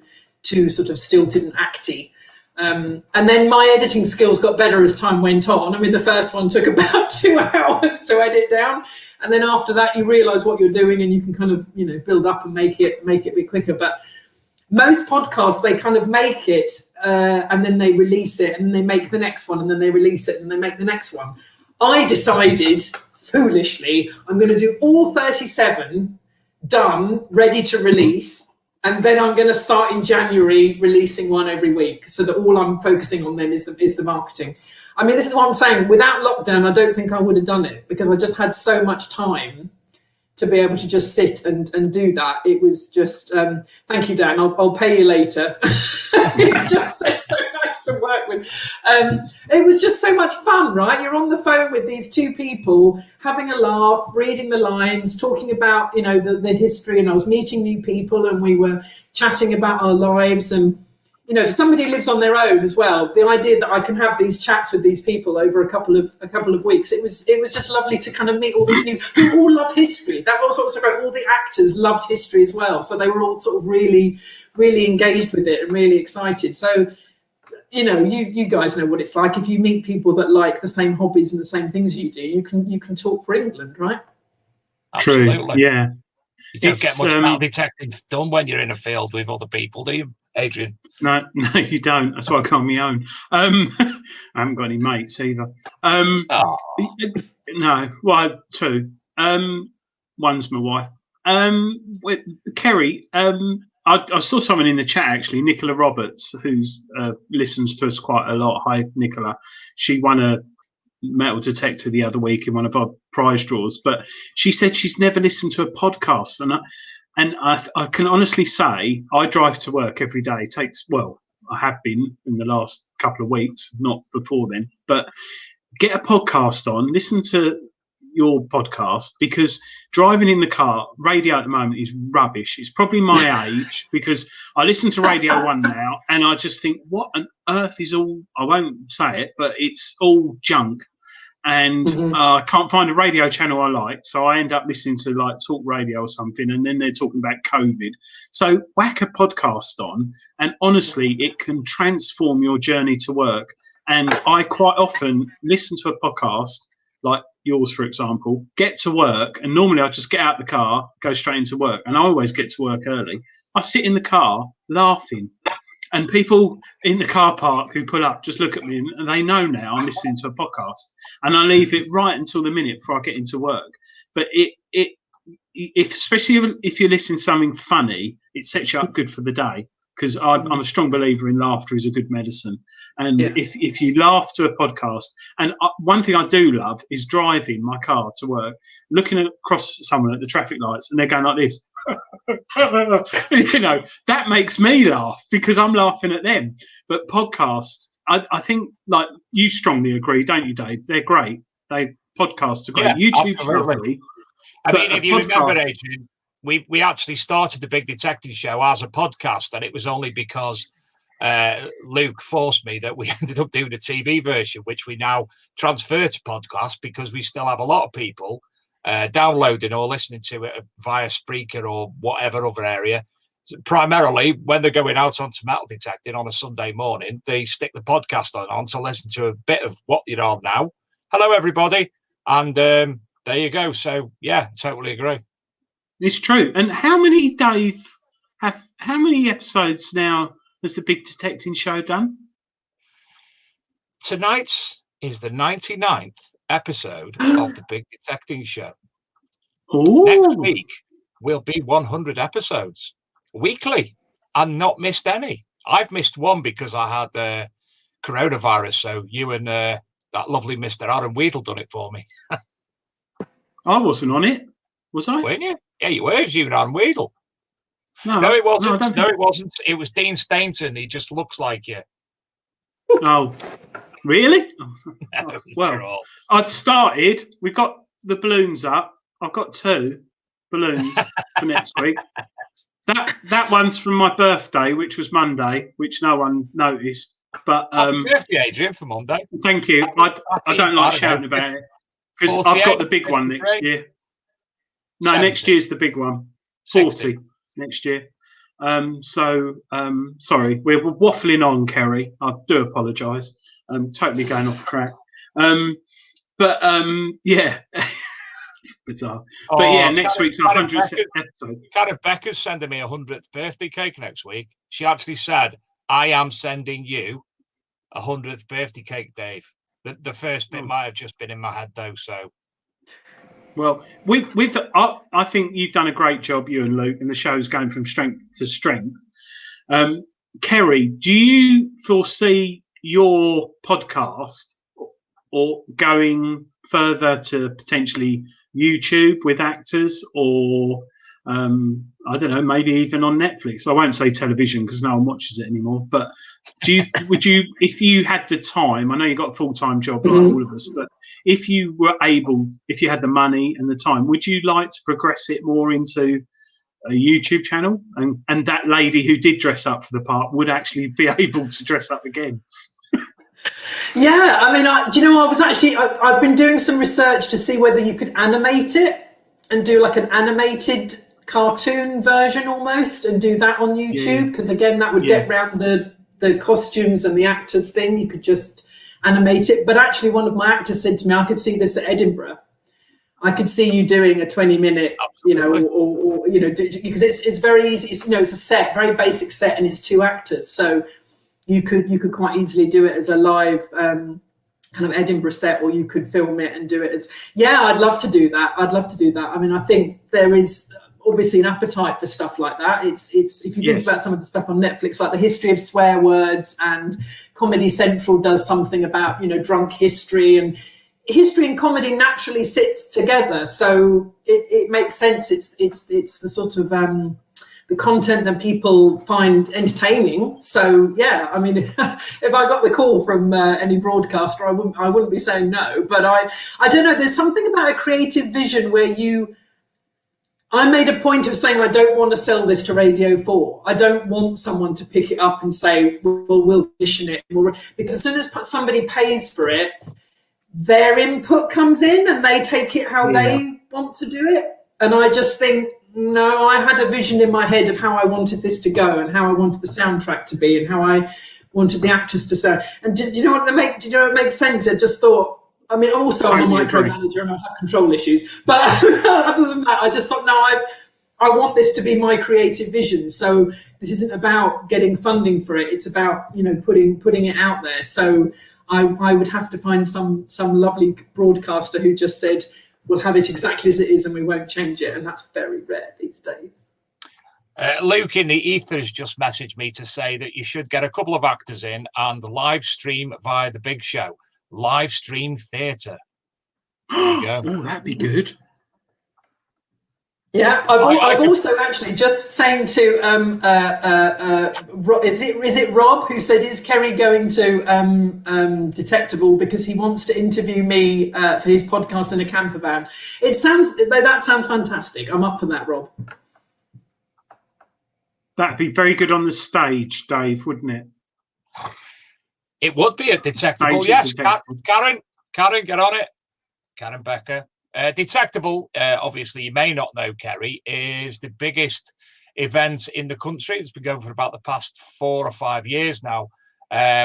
sort of stilted and acty. And then my editing skills got better as time went on. I mean, the first one took about 2 hours to edit down, and then after that, you realise what you're doing, and you can kind of build up and make it a bit quicker. But most podcasts, they kind of make it and then they release it, and then they make the next one, and then they release it, and they make the next one. I decided, foolishly, I'm going to do all 37 done, ready to release. And then I'm going to start in January releasing one every week, so that all I'm focusing on then is the marketing. I mean, this is what I'm saying. Without lockdown, I don't think I would have done it, because I just had so much time to be able to just sit and do that. It was just, thank you, Dan. I'll pay you later. It's just so nice to work with. It was just so much fun, right? You're on the phone with these two people, having a laugh, reading the lines, talking about, the history, and I was meeting new people, and we were chatting about our lives. And, for somebody who lives on their own as well, the idea that I can have these chats with these people over a couple of weeks, it was just lovely to kind of meet all these new who all love history. That was also great. All the actors loved history as well, so they were all sort of really, really engaged with it and really excited. So, you guys know what it's like. If you meet people that like the same hobbies and the same things you do, you can talk for England, right? Absolutely. True. Yeah. You don't get much metal detecting done when you're in a field with other people, do you, Adrian? No, you don't. That's why I can't my own. I haven't got any mates either. No, well, two. One's my wife. With Kerrie, I saw someone in the chat actually, Nicola Roberts, who listens to us quite a lot. Hi, Nicola. She won a metal detector the other week in one of our prize draws, but she said she's never listened to a podcast, and I can honestly say I drive to work every day. I have been in the last couple of weeks, not before then, but get a podcast on, listen to your podcast, because driving in the car, radio at the moment is rubbish. It's probably my age, because I listen to Radio 1 now, and I just think, what on earth is all, I won't say it, but it's all junk. And I can't find a radio channel I like, so I end up listening to like talk radio or something, and then they're talking about COVID. So whack a podcast on, and honestly, it can transform your journey to work. And I quite often listen to a podcast, like yours, for example, get to work, and normally I just get out the car, go straight into work, and I always get to work early. I sit in the car laughing, and people in the car park who pull up just look at me, and they know now I'm listening to a podcast, and I leave it right until the minute before I get into work. But especially if you're listening to something funny, it sets you up good for the day. Because I'm a strong believer in laughter is a good medicine. And if you laugh to a podcast, and one thing I do love is driving my car to work, looking across someone at the traffic lights, and they're going like this. That makes me laugh because I'm laughing at them. But podcasts, I think, like you strongly agree, don't you, Dave? They're great. Podcasts are great. Yeah, YouTube's lovely. I mean, if you remember, Adrian, we actually started the Big Detective Show as a podcast, and it was only because Luke forced me that we ended up doing a TV version, which we now transfer to podcast, because we still have a lot of people downloading or listening to it via Spreaker or whatever other area. Primarily, when they're going out onto metal detecting on a Sunday morning, they stick the podcast on to listen to a bit of what you're on now. Hello, everybody. And there you go. So, yeah, totally agree. It's true. And how many episodes now has the Big Detecting Show done? Tonight's is the 99th episode of the Big Detecting Show. Ooh. Next week will be 100 episodes weekly, and not missed any. I've missed one because I had coronavirus, so you and that lovely Mr. Aaron Weedle done it for me. I wasn't on it, was I? Weren't you? Yeah, you were. It was you and Aaron Weedle. No, it wasn't. No, it wasn't. It was Dean Stainton. He just looks like you. Oh, Really? No, not at Well, all. I've started. We've got the balloons up. I've got 2 balloons for next week. That one's from my birthday, which was Monday, which no one noticed. But Happy birthday, Adrian, for Monday. thank you. I don't like shouting about it because I've got the big one next 48, year. No, 70. next year's the big one. 60. 40 next year. Sorry, we're waffling on, Kerrie. I do apologise. I'm totally going off track. Yeah. Bizarre. But yeah, next week's our 100th episode. Karen Becker's sending me a 100th birthday cake next week. She actually said, I am sending you a 100th birthday cake, Dave. The first bit might have just been in my head, though, so... Well, I think you've done a great job, you and Luke, and the show's going from strength to strength. Kerrie, do you foresee your podcast or going further to potentially YouTube with actors, or I don't know, maybe even on Netflix? I won't say television because no one watches it anymore. But would you, if you had the time? I know you got a full-time job like all of us, but if you were able, if you had the money and the time, would you like to progress it more into a YouTube channel? And that lady who did dress up for the part would actually be able to dress up again. Yeah, I mean, do you know, I've been doing some research to see whether you could animate it and do like an animated cartoon version almost and do that on YouTube, because again, that would get round the costumes and the actors thing. You could just animate it. But actually, one of my actors said to me, I could see this at Edinburgh. I could see you doing a 20-minute, you know, or you know, because it's very easy. It's, you know, it's a set, very basic set, and it's 2 actors, so you could quite easily do it as a live kind of Edinburgh set, or you could film it and do it as. Yeah, I'd love to do that. I mean, I think there is obviously an appetite for stuff like that. It's if you think about some of the stuff on Netflix, like the history of swear words, and Comedy Central does something about, you know, drunk history, and history and comedy naturally sits together. So it makes sense. It's the sort of the content that people find entertaining. So yeah, I mean, if I got the call from any broadcaster, I wouldn't be saying no. But I don't know. There's something about a creative vision where I made a point of saying I don't want to sell this to Radio 4. I don't want someone to pick it up and say, well, we'll commission it. Because as soon as somebody pays for it, their input comes in and they take it how they want to do it. And I just think, no, I had a vision in my head of how I wanted this to go and how I wanted the soundtrack to be and how I wanted the actors to sound. And just, you know what makes sense? I just thought, I mean, also I'm a micromanager and I have control issues. But other than that, I just thought, no, I want this to be my creative vision. So this isn't about getting funding for it. It's about, you know, putting it out there. So I would have to find some lovely broadcaster who just said, we'll have it exactly as it is and we won't change it. And that's very rare these days. Luke in the ethers just messaged me to say that you should get a couple of actors in and live stream via the big show. Live stream theatre. There you go. Oh, that'd be good. Yeah, I've also actually just saying to is it Rob who said, is Kerrie going to Detectival because he wants to interview me for his podcast in a camper van? That sounds fantastic. I'm up for that, Rob. That'd be very good on the stage, Dave, wouldn't it? It would be a Detectival, yes. Karen, get on it. Karen Becker. Detectival, obviously, you may not know, Kerrie, is the biggest event in the country. It's been going for about the past 4 or 5 years now,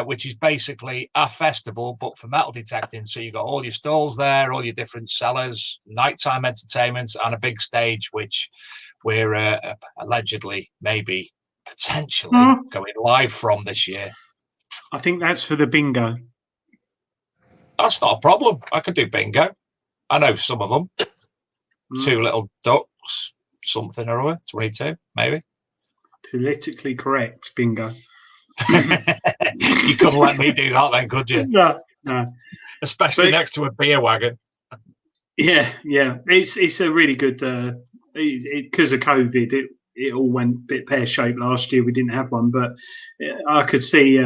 which is basically a festival, but for metal detecting. So you've got all your stalls there, all your different sellers, nighttime entertainment, and a big stage, which we're allegedly, maybe, potentially going live from this year. I think that's for the bingo. That's not a problem. I could do bingo. I know some of them. 2 little ducks, something or other, 22, maybe. Politically correct bingo. You couldn't let me do that then, could you? No. Especially next to a beer wagon. Yeah. It's a really good, because of COVID, it all went a bit pear-shaped last year. We didn't have one, but I could see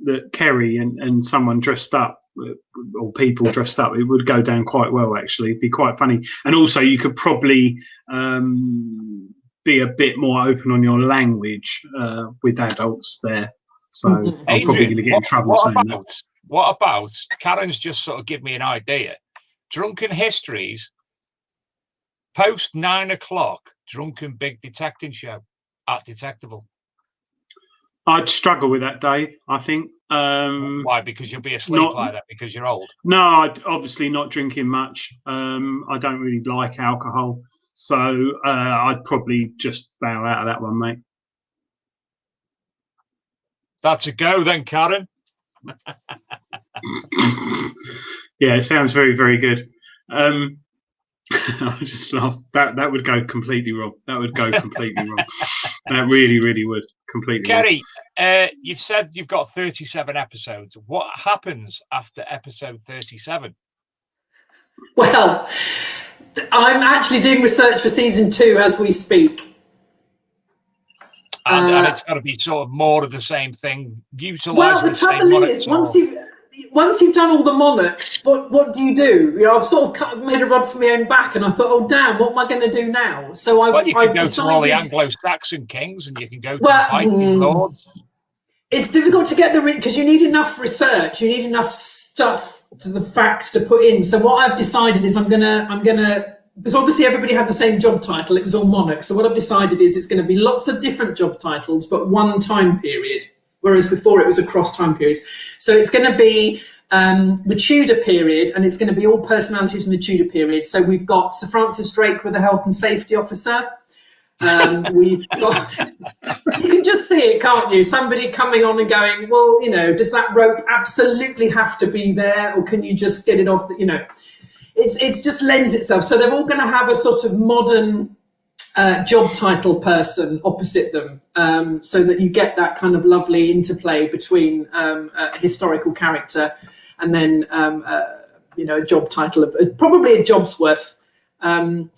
that Kerrie and someone dressed up, or people dressed up, it would go down quite well, actually. It'd be quite funny. And also you could probably be a bit more open on your language with adults there. So I'm probably going to get in trouble saying that. What about, Karen's just sort of give me an idea. Drunken Histories, post 9 o'clock, drunken big detecting show at Detectival. I'd struggle with that, Dave, I think. Why? Because you'll be asleep like that because you're old? No, I'd obviously not drinking much. I don't really like alcohol. So I'd probably just bow out of that one, mate. That's a go then, Karen. Yeah, it sounds very, very good. I just laugh. That would go completely wrong. That would go completely wrong. That really, really would completely. Kerrie, you've said you've got 37 episodes. What happens after episode 37? Well, I'm actually doing research for season 2 as we speak. And it's got to be sort of more of the same thing. Well, the trouble is, once you've done all the monarchs, what do? You know, I've sort of made a rod for my own back, and I thought, oh damn, what am I going to do now? So you can go to all the Anglo-Saxon kings, and you can go to Viking lords. It's difficult to get because you need enough research, you need enough stuff to the facts to put in. So what I've decided is I'm gonna because obviously everybody had the same job title, it was all monarchs. So what I've decided is it's going to be lots of different job titles, but one time period, whereas before it was across time periods. So it's going to be the Tudor period, and it's going to be all personalities from the Tudor period. So we've got Sir Francis Drake with a health and safety officer. We've got, you can just see it, can't you? Somebody coming on and going, well, you know, does that rope absolutely have to be there, or can you just get it off? You know, it's just lends itself. So they're all going to have a sort of modern job title person opposite them, so that you get that kind of lovely interplay between a historical character and then you know, a job title of probably a Jobsworth.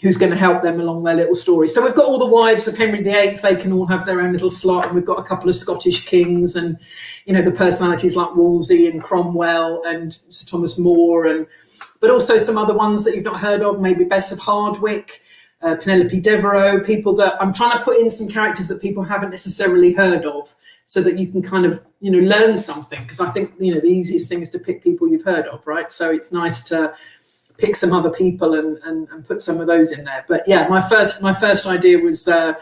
Who's going to help them along their little story. So we've got all the wives of Henry VIII, they can all have their own little slot, and we've got a couple of Scottish kings, and you know, the personalities like Wolsey and Cromwell and Sir Thomas More, but also some other ones that you've not heard of, maybe Bess of Hardwick, Penelope Devereux, people that I'm trying to put in some characters that people haven't necessarily heard of, so that you can kind of, you know, learn something, because I think, you know, the easiest thing is to pick people you've heard of, right? So it's nice to pick some other people and put some of those in there. But yeah, my first idea was Sir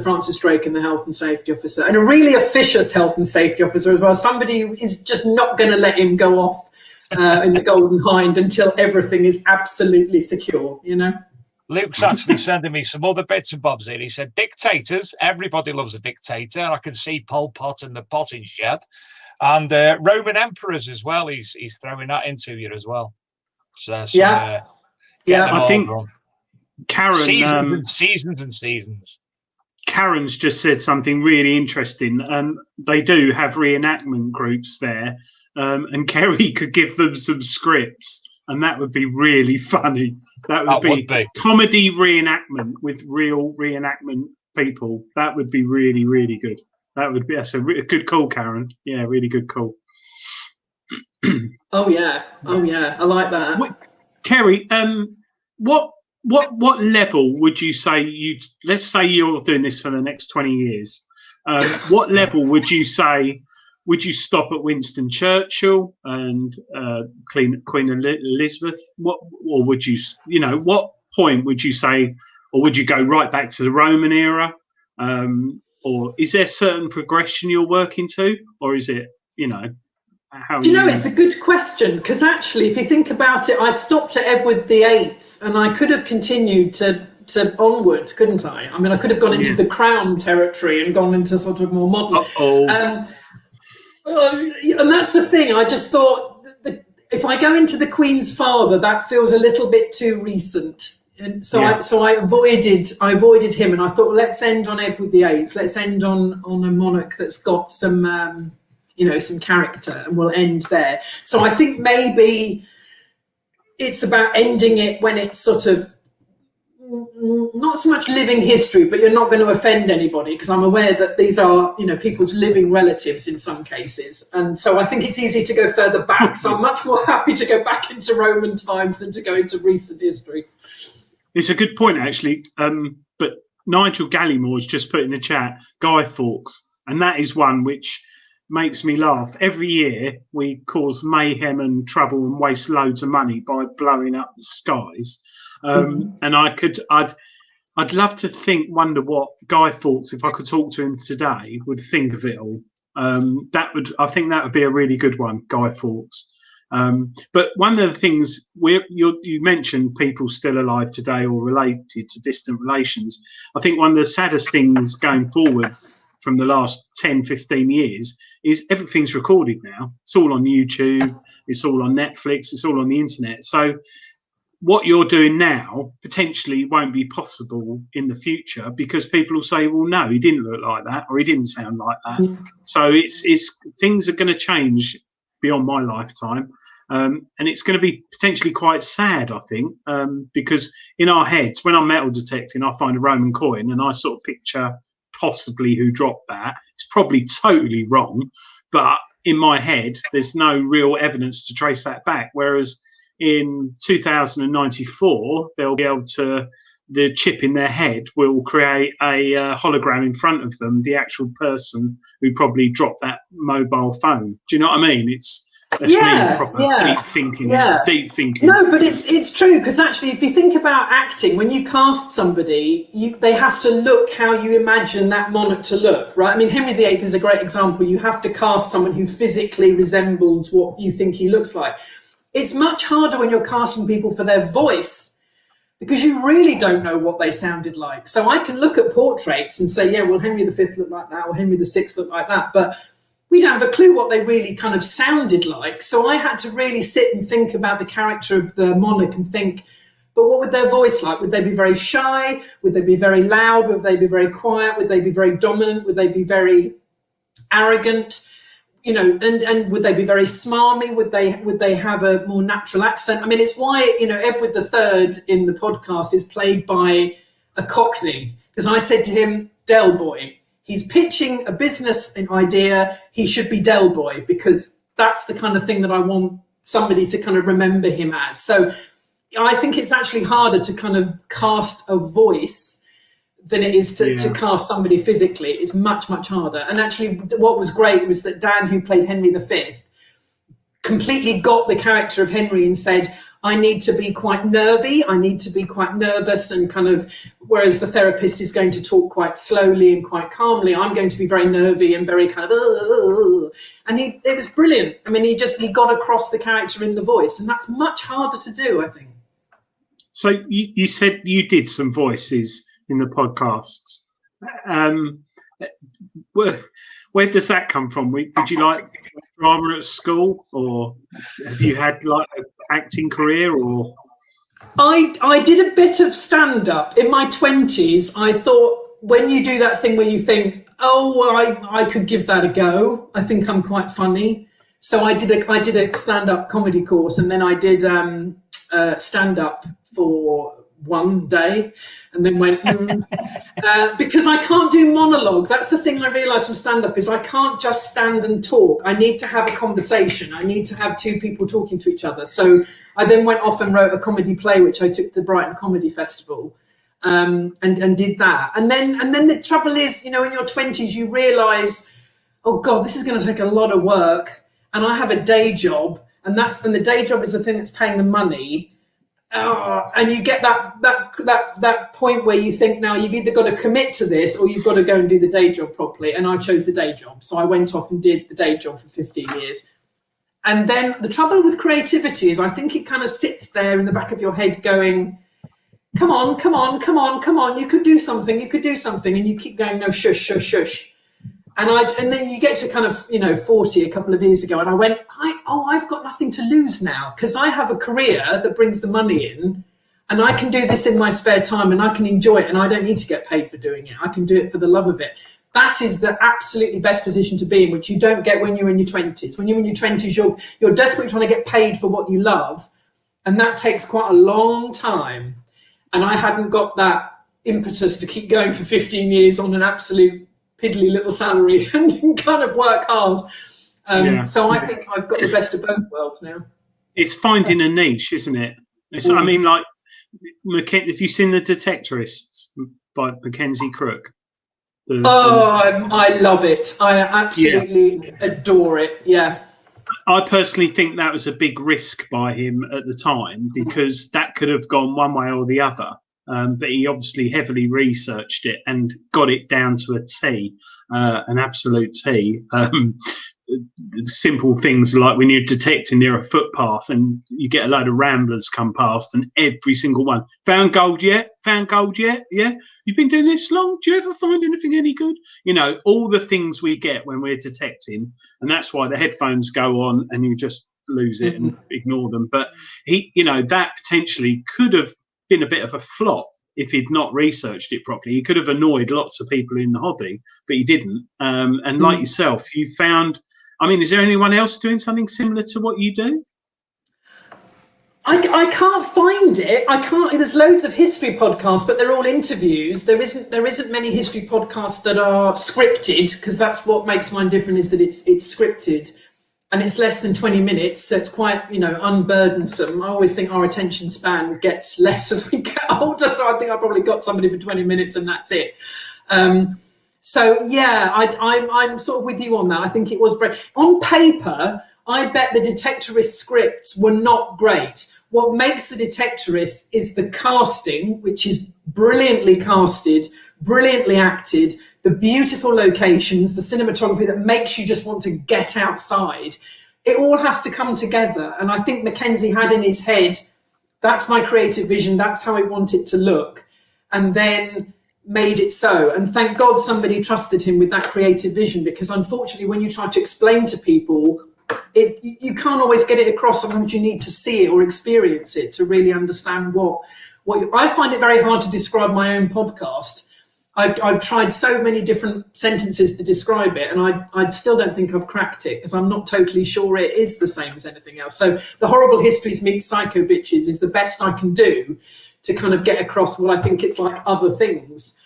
Francis Drake and the health and safety officer, and a really officious health and safety officer as well. Somebody who is just not going to let him go off in the Golden Hind until everything is absolutely secure, you know. Luke's actually sending me some other bits and bobs in. He said dictators, everybody loves a dictator. I can see Pol Pot and the potting shed, and Roman emperors as well. He's throwing that into you as well. So I think Karen, seasons and seasons. Karen's just said something really interesting. They do have reenactment groups there, and Kerrie could give them some scripts, and that would be really funny. That would be comedy reenactment with real reenactment people. That would be really, really good. That's a good call, Karen. Yeah, really good call. Oh yeah, I like that. Kerrie, what level would you say let's say you're doing this for the next 20 years, what level would you say, would you stop at Winston Churchill and Queen Elizabeth, or would you what point would you say, or would you go right back to the Roman era, or is there certain progression you're working to, or is it, you know, do you know, it's a good question, because actually, if you think about it, I stopped at Edward VIII, and I could have continued to onward, couldn't I? I mean, I could have gone into the Crown territory and gone into sort of more modern. And that's the thing. I just thought that if I go into the Queen's father, that feels a little bit too recent. And so I avoided him, and I thought, well, let's end on Edward VIII. Let's end on a monarch that's got some you know, some character, and we'll end there. So I think maybe it's about ending it when it's sort of not so much living history, but you're not going to offend anybody, because I'm aware that these are, you know, people's living relatives in some cases. And so I think it's easy to go further back. So I'm much more happy to go back into Roman times than to go into recent history. It's a good point, actually. But Nigel Gallimore has just put in the chat, Guy Fawkes. And that is one which makes me laugh. Every year we cause mayhem and trouble and waste loads of money by blowing up the skies. And I'd love to wonder what Guy Fawkes, if I could talk to him today, would think of it all. I think that would be a really good one, Guy Fawkes. But one of the things you mentioned, people still alive today or related to distant relations. I think one of the saddest things going forward from the last 10, 15 years is everything's recorded now. It's all on YouTube, it's all on Netflix, it's all on the internet. So what you're doing now potentially won't be possible in the future, because people will say, well, no, he didn't look like that, or he didn't sound like that. So it's things are going to change beyond my lifetime. And it's going to be potentially quite sad, I think, because in our heads, when I'm metal detecting, I find a Roman coin and I sort of picture possibly who dropped that. It's probably totally wrong, but in my head, there's no real evidence to trace that back. Whereas in 2094, they'll be able to, the chip in their head will create a hologram in front of them, the actual person who probably dropped that mobile phone. Do you know what I mean? That's me, proper deep thinking. Deep thinking. No, but it's true, because actually, if you think about acting, when you cast somebody, they have to look how you imagine that monarch to look, right? I mean, Henry VIII is a great example. You have to cast someone who physically resembles what you think he looks like. It's much harder when you're casting people for their voice, because you really don't know what they sounded like. So I can look at portraits and say, yeah, well, Henry V looked like that, or Henry VI looked like that, but we don't have a clue what they really kind of sounded like. So I had to really sit and think about the character of the monarch and think, but what would their voice like? Would they be very shy? Would they be very loud? Would they be very quiet? Would they be very dominant? Would they be very arrogant? You know, and would they be very smarmy? Would they have a more natural accent? I mean, it's why, you know, Edward III in the podcast is played by a Cockney, because I said to him, Del Boy. He's pitching a business idea. He should be Del Boy, because that's the kind of thing that I want somebody to kind of remember him as. So I think it's actually harder to kind of cast a voice than it is to cast somebody physically. It's much, much harder. And actually what was great was that Dan, who played Henry V, completely got the character of Henry and said, I need to be quite nervy, I need to be quite nervous, and kind of, whereas the therapist is going to talk quite slowly and quite calmly, I'm going to be very nervy and very kind of, and it was brilliant. I mean, he got across the character in the voice, and that's much harder to do, I think. So you said you did some voices in the podcasts. Where does that come from? Did you like drama at school, or have you had like an acting career? Or I did a bit of stand-up in my 20s. I thought, when you do that thing where you think, oh, well, I could give that a go. I think I'm quite funny. So I did a stand-up comedy course, and then I did stand-up for one day, and then went because I can't do monologue. That's the thing I realized from stand-up, is I can't just stand and talk. I need to have a conversation. I need to have two people talking to each other. So I then went off and wrote a comedy play, which I took to the Brighton Comedy Festival, and did that. And then the trouble is, you know, in your 20s you realize, oh God, this is going to take a lot of work, and I have a day job, and the day job is the thing that's paying the money. And you get that point where you think, now you've either got to commit to this or you've got to go and do the day job properly. And I chose the day job. So I went off and did the day job for 15 years. And then the trouble with creativity is I think it kind of sits there in the back of your head going, come on, come on, come on, come on. You could do something. You could do something. And you keep going, no, shush, shush, shush. And then you get to kind of, 40 a couple of years ago, and I went, I've got nothing to lose now, because I have a career that brings the money in, and I can do this in my spare time, and I can enjoy it, and I don't need to get paid for doing it. I can do it for the love of it. That is the absolutely best position to be in, which you don't get when you're in your 20s. When you're in your 20s, you're desperately trying to get paid for what you love, and that takes quite a long time. And I hadn't got that impetus to keep going for 15 years on an absolute piddly little salary and kind of work hard. So I think I've got the best of both worlds now. It's finding a niche, isn't it? I mean, like, have you seen The Detectorists by Mackenzie Crook? I love it. I absolutely adore it. Yeah. I personally think that was a big risk by him at the time, because that could have gone one way or the other. But he obviously heavily researched it and got it down to a T, an absolute T. Simple things like when you're detecting near a footpath and you get a load of ramblers come past, and every single one, found gold yet? Found gold yet? Yeah. You've been doing this long? Do you ever find anything any good? You know, all the things we get when we're detecting, and that's why the headphones go on and you just lose it and ignore them. But that potentially could have been a bit of a flop if he'd not researched it properly. He could have annoyed lots of people in the hobby, but he didn't. And like yourself, you found, I mean, is there anyone else doing something similar to what you do? I can't find it. I can't. There's loads of history podcasts, but they're all interviews. There isn't many history podcasts that are scripted, because that's what makes mine different, is that it's scripted, and it's less than 20 minutes, so it's quite unburdensome. I always think our attention span gets less as we get older, so I think I probably got somebody for 20 minutes and that's it. So yeah, I'm sort of with you on that. I think it was very, on paper, I bet the Detectorist scripts were not great. What makes the Detectorist is the casting, which is brilliantly casted, brilliantly acted, the beautiful locations, the cinematography that makes you just want to get outside. It all has to come together. And I think Mackenzie had in his head, that's my creative vision, that's how I want it to look. And then made it so. And thank God somebody trusted him with that creative vision, because unfortunately when you try to explain to people, you can't always get it across. Sometimes you need to see it or experience it to really understand what I find it very hard to describe my own podcast. I've tried so many different sentences to describe it, and I still don't think I've cracked it, because I'm not totally sure it is the same as anything else. So the Horrible Histories meets Psycho Bitches is the best I can do to kind of get across what I think it's like other things,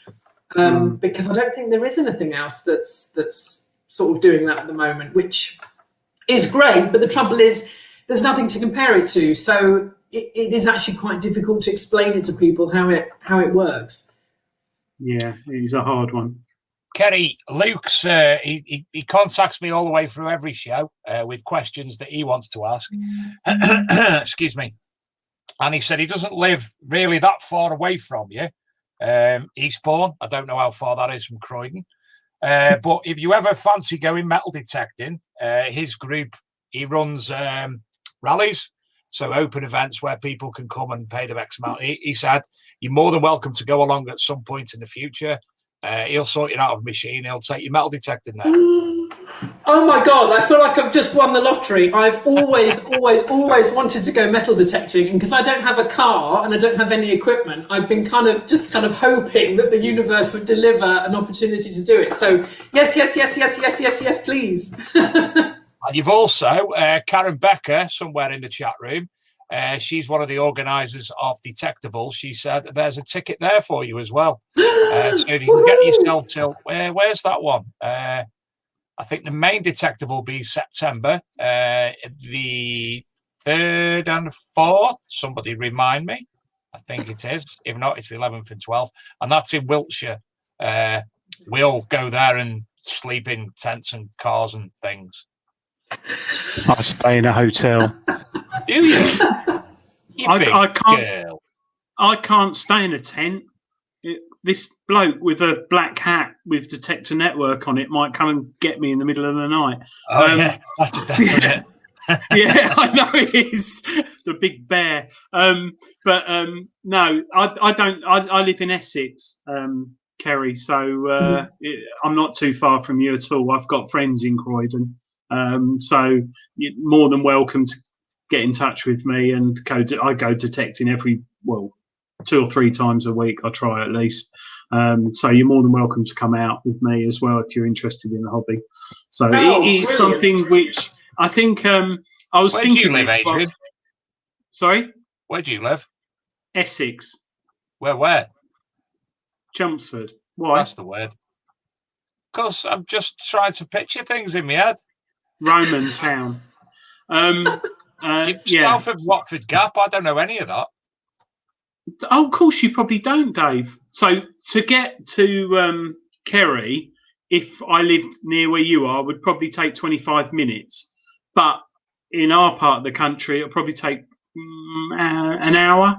because I don't think there is anything else that's sort of doing that at the moment, which is great, but the trouble is there's nothing to compare it to, so it is actually quite difficult to explain it to people how it works. Yeah, it's a hard one. Kerrie, Luke's he contacts me all the way through every show with questions that he wants to ask. Excuse me. And he said he doesn't live really that far away from you, Eastbourne. I don't know how far that is from Croydon. But if you ever fancy going metal detecting, his group, he runs rallies, so open events where people can come and pay them X amount. He said, you're more than welcome to go along at some point in the future. He'll sort you out of a machine. He'll take you metal detecting there. Oh my God, I feel like I've just won the lottery. I've always wanted to go metal detecting, and because I don't have a car and I don't have any equipment, I've been kind of hoping that the universe would deliver an opportunity to do it. So yes, please. And you've also, Karen Becker, somewhere in the chat room, she's one of the organisers of Detectivals. She said there's a ticket there for you as well. So if you can get yourself till, where's that one? I think the main detective will be September, the 3rd and 4th. Somebody remind me. I think it is. If not, it's the 11th and 12th. And that's in Wiltshire. We'll go there and sleep in tents and cars and things. I stay in a hotel. Do you? I can't stay in a tent. This bloke with a black hat with Detector Network on it might come and get me in the middle of the night. Oh, yeah, that's a definite. Yeah, I know it is. The big bear. No, I don't. I live in Essex, Kerrie, so I'm not too far from you at all. I've got friends in Croydon. So you're more than welcome to get in touch with me, and I go detecting 2 or 3 times a week. I try at least. So you're more than welcome to come out with me as well if you're interested in the hobby. So it is something which I think I was Where thinking. Where do you live, Adrian? Sorry? Where do you live? Essex. Where? Chelmsford. Why? That's the word. Because I'm just trying to picture things in my head. Roman town. Yeah. Salford, Watford Gap. I don't know any of that. Oh, of course you probably don't, Dave. So to get to Kerrie, if I lived near where you are, would probably take 25 minutes. But in our part of the country, it'll probably take an hour.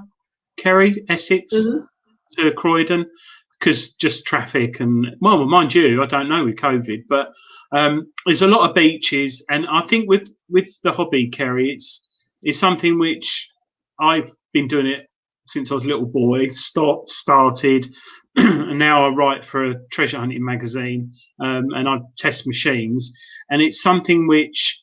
Kerrie, Essex to Croydon, because just traffic and, well, mind you, I don't know with COVID, but there's a lot of beaches, and I think with the hobby, Kerrie, it's something which I've been doing it since I was a little boy. Started, and now I write for a treasure hunting magazine, and I test machines, and it's something which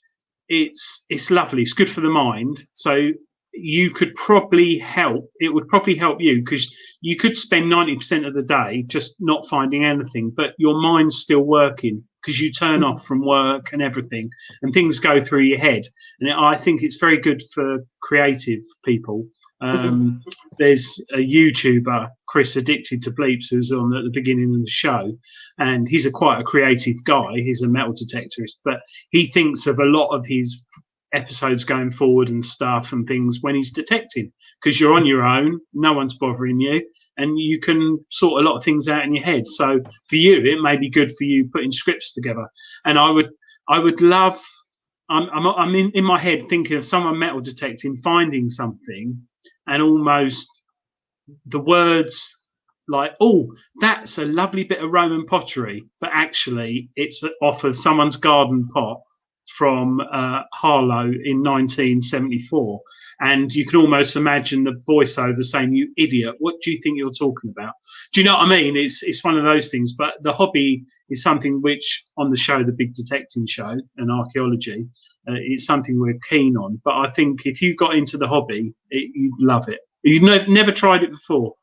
it's lovely. It's good for the mind. So you could probably help. It would probably help you, because you could spend 90% of the day just not finding anything, but your mind's still working because you turn off from work and everything, and things go through your head. And I think it's very good for creative people. There's a YouTuber, Chris Addicted to Bleeps, who's on at the beginning of the show, and he's quite a creative guy. He's a metal detectorist, but he thinks of a lot of his episodes going forward and stuff and things when he's detecting, because you're on your own, no one's bothering you, and you can sort a lot of things out in your head. So for you, it may be good for you putting scripts together. And I would love, I'm in my head thinking of someone metal detecting, finding something, and almost the words like, oh, that's a lovely bit of Roman pottery, but actually it's off of someone's garden pot from Harlow in 1974, and you can almost imagine the voiceover saying, "You idiot, what do you think you're talking about?" Do you know what I mean? It's one of those things. But the hobby is something which, on the show, the Big Detecting Show and archaeology, it's something we're keen on. But I think if you got into the hobby, you'd love it. You've never tried it before.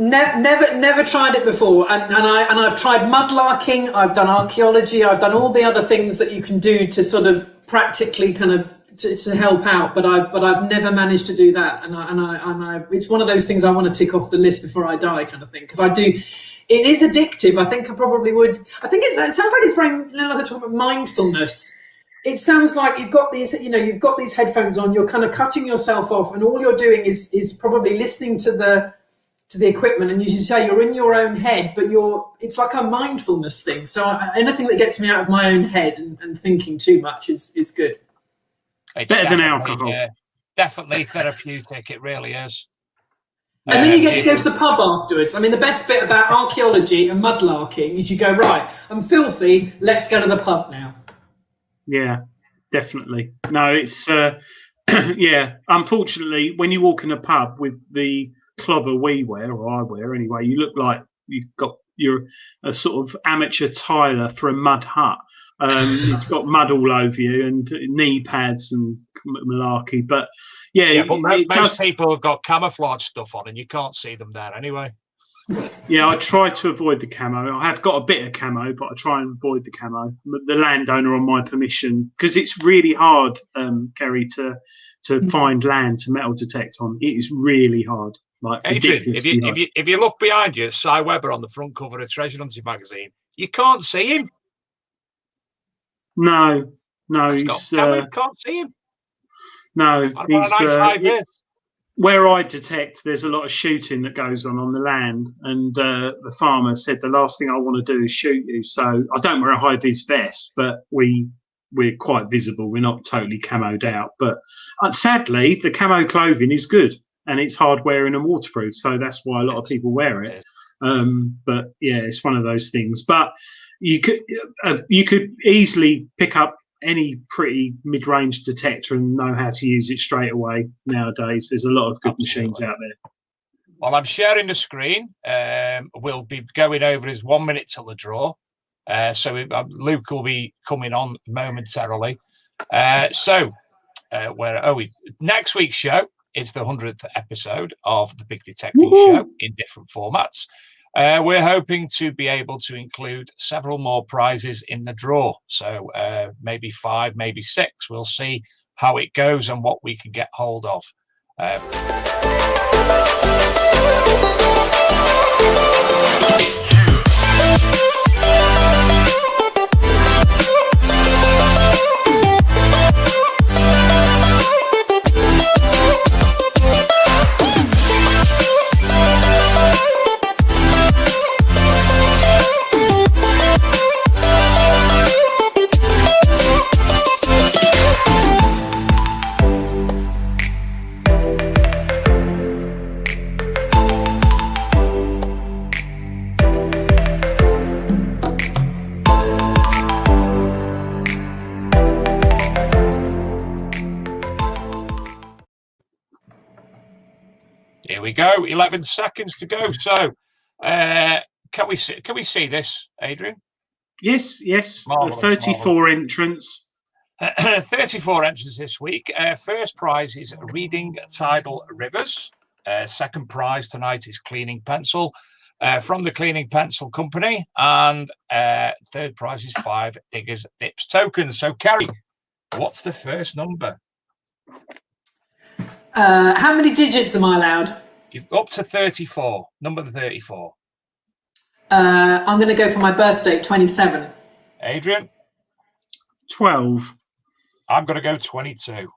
Never tried it before, and I've tried mudlarking, I've done archaeology, I've done all the other things that you can do to sort of practically kind of to help out, but I've never managed to do that, and I it's one of those things I want to tick off the list before I die, kind of thing, because I do. It is addictive. I think I probably would. I think it sounds like it's very, like talking about mindfulness. It sounds like you've got these, you've got these headphones on, you're kind of cutting yourself off, and all you're doing is probably listening to the equipment, and you say you're in your own head, but it's like a mindfulness thing. So anything that gets me out of my own head and thinking too much is good. It's better than alcohol. Definitely therapeutic. It really is. And then you get to go to the pub afterwards. I mean, the best bit about archaeology and mudlarking is you go, right, I'm filthy, let's go to the pub now. Yeah, definitely. No, it's yeah, unfortunately, when you walk in a pub with the clobber we wear, or I wear anyway, you look like you're a sort of amateur tiler for a mud hut. It's got mud all over you and knee pads and malarkey. But yeah, but most people have got camouflage stuff on, and you can't see them there anyway. Yeah, I try to avoid the camo. I have got a bit of camo, but I try and avoid the camo. The landowner on my permission, because it's really hard, Kerrie, to find land to metal detect on. It is really hard. Like, Adrian, if you look behind you, Cy Webber on the front cover of Treasure Hunting magazine, you can't see him. No, you can't see him. No, he's where I detect, there's a lot of shooting that goes on the land, and the farmer said the last thing I want to do is shoot you. So I don't wear a high-vis vest, but we're quite visible. We're not totally camoed out, but sadly, the camo clothing is good. And it's hard wearing and waterproof, so that's why a lot of people wear it. But yeah, it's one of those things. But you could easily pick up any pretty mid-range detector and know how to use it straight away nowadays. There's a lot of good machines out there. Well, I'm sharing the screen. We'll be going over his 1 minute till the draw. So Luke will be coming on momentarily. Next week's show. It's the 100th episode of the Big Detecting Show in different formats. We're hoping to be able to include several more prizes in the draw. So maybe 5, maybe 6. We'll see how it goes and what we can get hold of. Here we go. 11 seconds to go. So, can we see this, Adrian? Yes. Marvellous, 34 entrants. 34 entrants this week. First prize is Reading Tidal Rivers. Second prize tonight is Cleaning Pencil from the Cleaning Pencil Company. And third prize is 5 Diggers Dips tokens. So, Kerrie, what's the first number? How many digits am I allowed? You've up to 34. Number 34. I'm going to go for my birthday, 27. Adrian? 12. I'm going to go 22.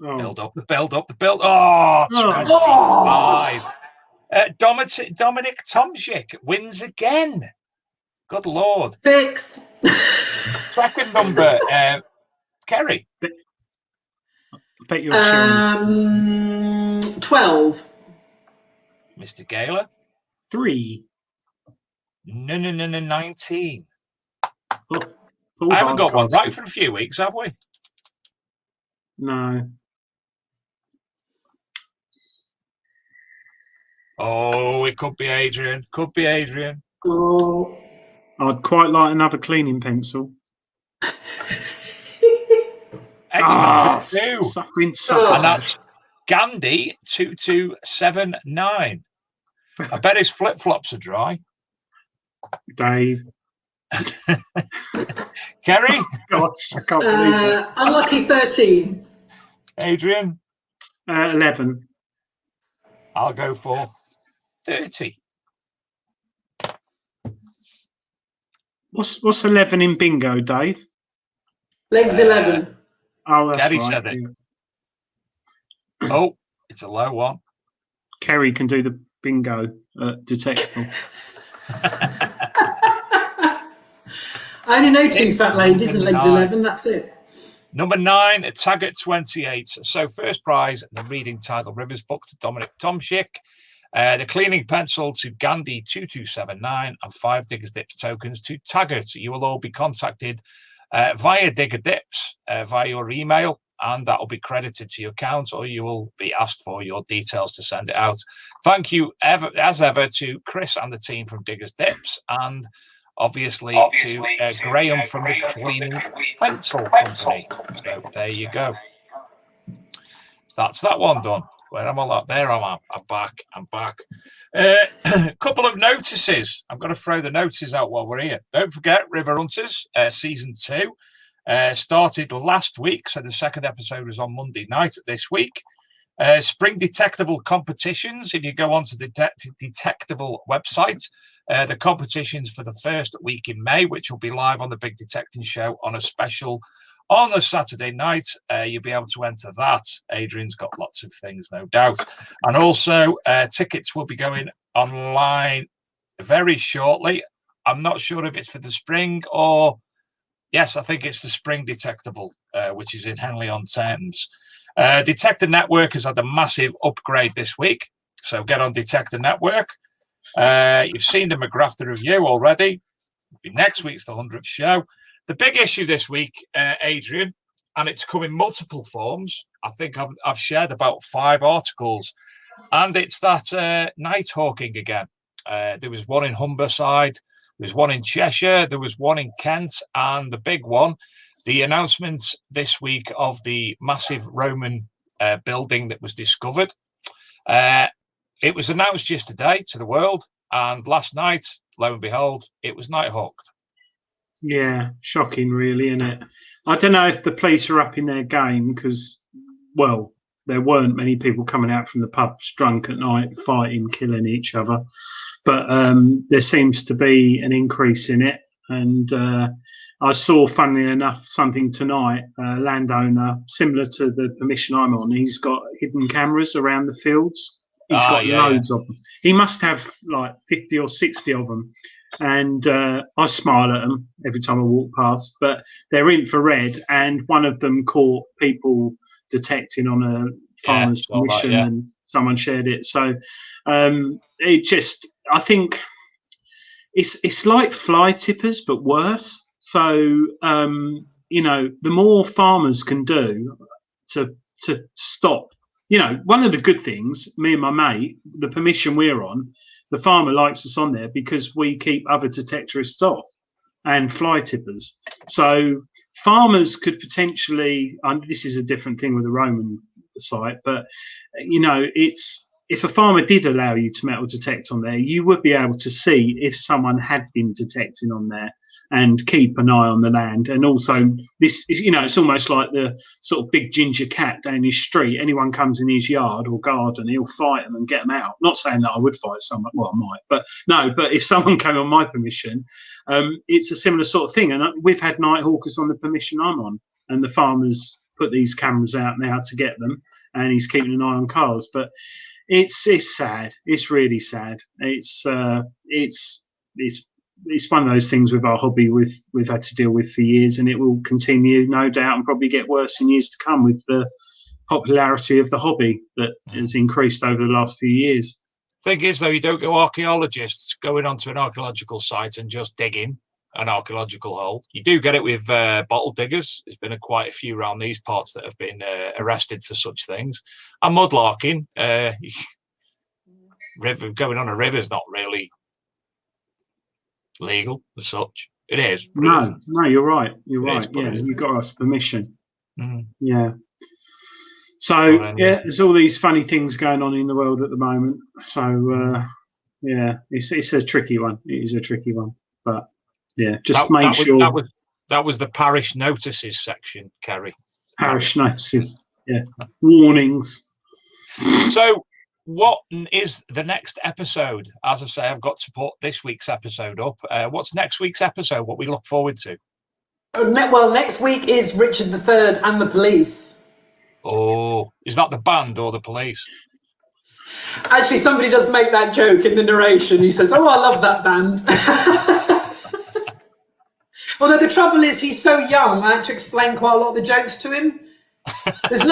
Oh. Build up. Oh, 25. Dominic Tomczyk wins again. Good Lord. Fix. Second number, Kerrie. I bet you're sure. 12. Mr. Gaylor. 3. No, 19. Oh, I haven't got one right for a few weeks, have we? No. Oh, it could be Adrian. Oh. I'd quite like another cleaning pencil. Excellent. 2. Suffering And that's Gandhi 2279. I bet his flip flops are dry. Dave. Kerrie? Gosh, I can't believe it. Unlucky 13. Adrian? 11. I'll go for 30. What's 11 in bingo, Dave? Legs 11. Oh, that's Kerrie right. said it. Oh, it's a low one. Kerrie can do the bingo detectable. I only know 2 fat ladies and legs 11. That's it. Number 9, Taggart 28. So first prize, the Reading Tidal Rivers book to Dominic Tomczyk. The Cleaning Pencil to Gandhi 2279 and 5 Diggers Dips tokens to Taggart. You will all be contacted via Digger Dips via your email, and that will be credited to your account, or you will be asked for your details to send it out. Thank you as ever to Chris and the team from Diggers Dips, and obviously to Graham from the Cleaning Pencil Company. So there you go. That's that one done. Where am I? There I am. I'm back. Couple of notices. I'm going to throw the notices out while we're here. Don't forget, River Hunters season 2 started last week. So the second episode was on Monday night this week. Spring Detectable competitions. If you go onto the Detectable website, the competitions for the first week in May, which will be live on the Big Detecting Show on a special on a Saturday night. You'll be able to enter that. Adrian's got lots of things, no doubt. And also, tickets will be going online very shortly. I'm not sure if it's for the spring or... Yes, I think it's the Spring Detectable, which is in Henley-on-Thames. Detector Network has had a massive upgrade this week. So get on Detector Network. You've seen the McGrafter review already. Next week's the 100th show. The big issue this week, Adrian, and it's come in multiple forms. I think I've shared about 5 articles, and it's that night hawking again. There was one in Humberside, there was one in Cheshire, there was one in Kent, and the big one, the announcement this week of the massive Roman building that was discovered. It was announced yesterday to the world, and last night, lo and behold, it was night hawked. Yeah, shocking, really, isn't it? I don't know if the police are up in their game because, well, there weren't many people coming out from the pubs drunk at night, fighting, killing each other. But there seems to be an increase in it. And I saw, funnily enough, something tonight, a landowner, similar to the permission I'm on, he's got hidden cameras around the fields. He's got loads of them. He must have like 50 or 60 of them. And I smile at them every time I walk past. But they're infrared, and one of them caught people detecting on a farmer's permission, and someone shared it. So it just, I think it's like fly tippers, but worse. So, you know, the more farmers can do to stop, you know, one of the good things, me and my mate, the permission we're on, the farmer likes us on there because we keep other detectorists off and fly tippers. So farmers could potentially, this is a different thing with the Roman site, but, you know, it's, if a farmer did allow you to metal detect on there, you would be able to see if someone had been detecting on there and keep an eye on the land. And also, this is, you know, it's almost like the sort of big ginger cat down his street. Anyone comes in his yard or garden, he'll fight them and get them out. Not saying that I would fight someone, well, I might, but no, but if someone came on my permission, it's a similar sort of thing. And we've had night hawkers on the permission I'm on, and the farmers put these cameras out now to get them, and he's keeping an eye on cars. But it's sad. It's really sad. It's one of those things with our hobby we've had to deal with for years, and it will continue, no doubt, and probably get worse in years to come with the popularity of the hobby that has increased over the last few years. Thing is, though, you don't go archaeologists going onto an archaeological site and just digging an archaeological hole. You do get it with bottle diggers. There's been quite a few around these parts that have been arrested for such things. And mudlarking, going on a river is not really legal as such. It is. No, you're right. You're right. Yeah, you've got to ask permission. Yeah. So there's all these funny things going on in the world at the moment. So yeah, it's a tricky one. It is a tricky one, but yeah, just make sure that was the parish notices section, Kerrie. Parish notices. Yeah, warnings. So, what is the next episode? As I say, I've got to put this week's episode up. What's next week's episode? What we look forward to? Well, next week is Richard III and the Police. Oh, is that the band or the police? Actually, somebody does make that joke in the narration. He says, "Oh, I love that band." Although the trouble is, he's so young, I had to explain quite a lot of the jokes to him. There's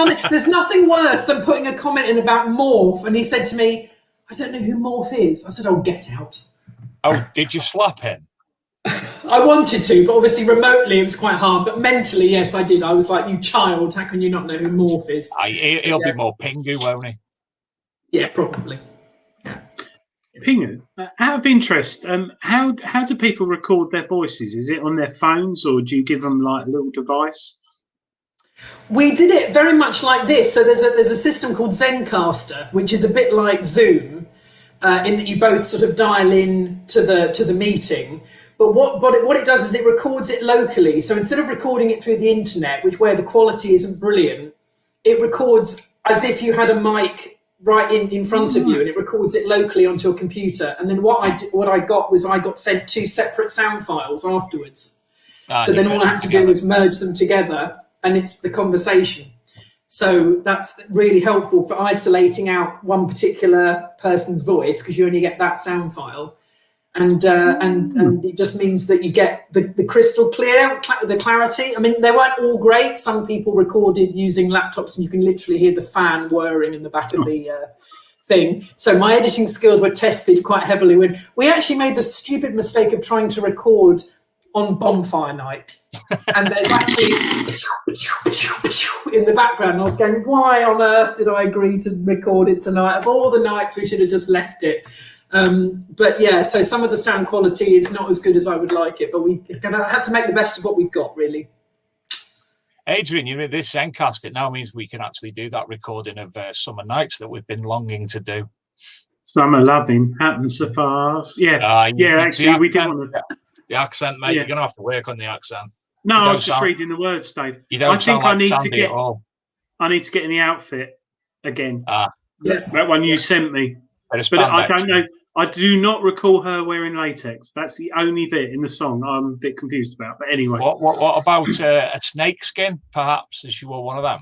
nothing worse than putting a comment in about Morph, and he said to me, "I don't know who Morph is." I said, "Oh, get out." Oh, did you slap him? I wanted to, but obviously remotely it was quite hard. But mentally, yes, I did. I was like, "You child, how can you not know who Morph is?" He'll be more Pingu, won't he? Yeah, probably. Yeah. Pingu, out of interest, how do people record their voices? Is it on their phones, or do you give them like a little device? We did it very much like this. So there's a system called Zencaster, which is a bit like Zoom, in that you both sort of dial in to the meeting. But what it does is it records it locally. So instead of recording it through the internet, where the quality isn't brilliant, it records as if you had a mic right in front of you, and it records it locally onto a computer. And then what I got sent 2 separate sound files afterwards. So then all I had to do was merge them together, and it's the conversation. So that's really helpful for isolating out one particular person's voice, because you only get that sound file. And it just means that you get the crystal clear, the clarity. I mean, they weren't all great. Some people recorded using laptops, and you can literally hear the fan whirring in the back of the thing. So my editing skills were tested quite heavily when we actually made the stupid mistake of trying to record on bonfire night. And there's actually in the background. I was going, why on earth did I agree to record it tonight? Of all the nights, we should have just left it. But yeah, so some of the sound quality is not as good as I would like it, but we had to make the best of what we've got, really. Adrian, you know, this Zencast, it now means we can actually do that recording of Summer Nights that we've been longing to do. Summer loving happens so fast. Yeah, actually, we did want to. The accent, mate, you're going to have to work on the accent. No, I was just reading the words, Dave. You don't sound like Sandy at all. I need to get in the outfit. again. Yeah. That one you sent me. But I don't know. I do not recall her wearing latex. That's the only bit in the song I'm a bit confused about. But anyway. What about a snake skin, perhaps, as she wore one of them?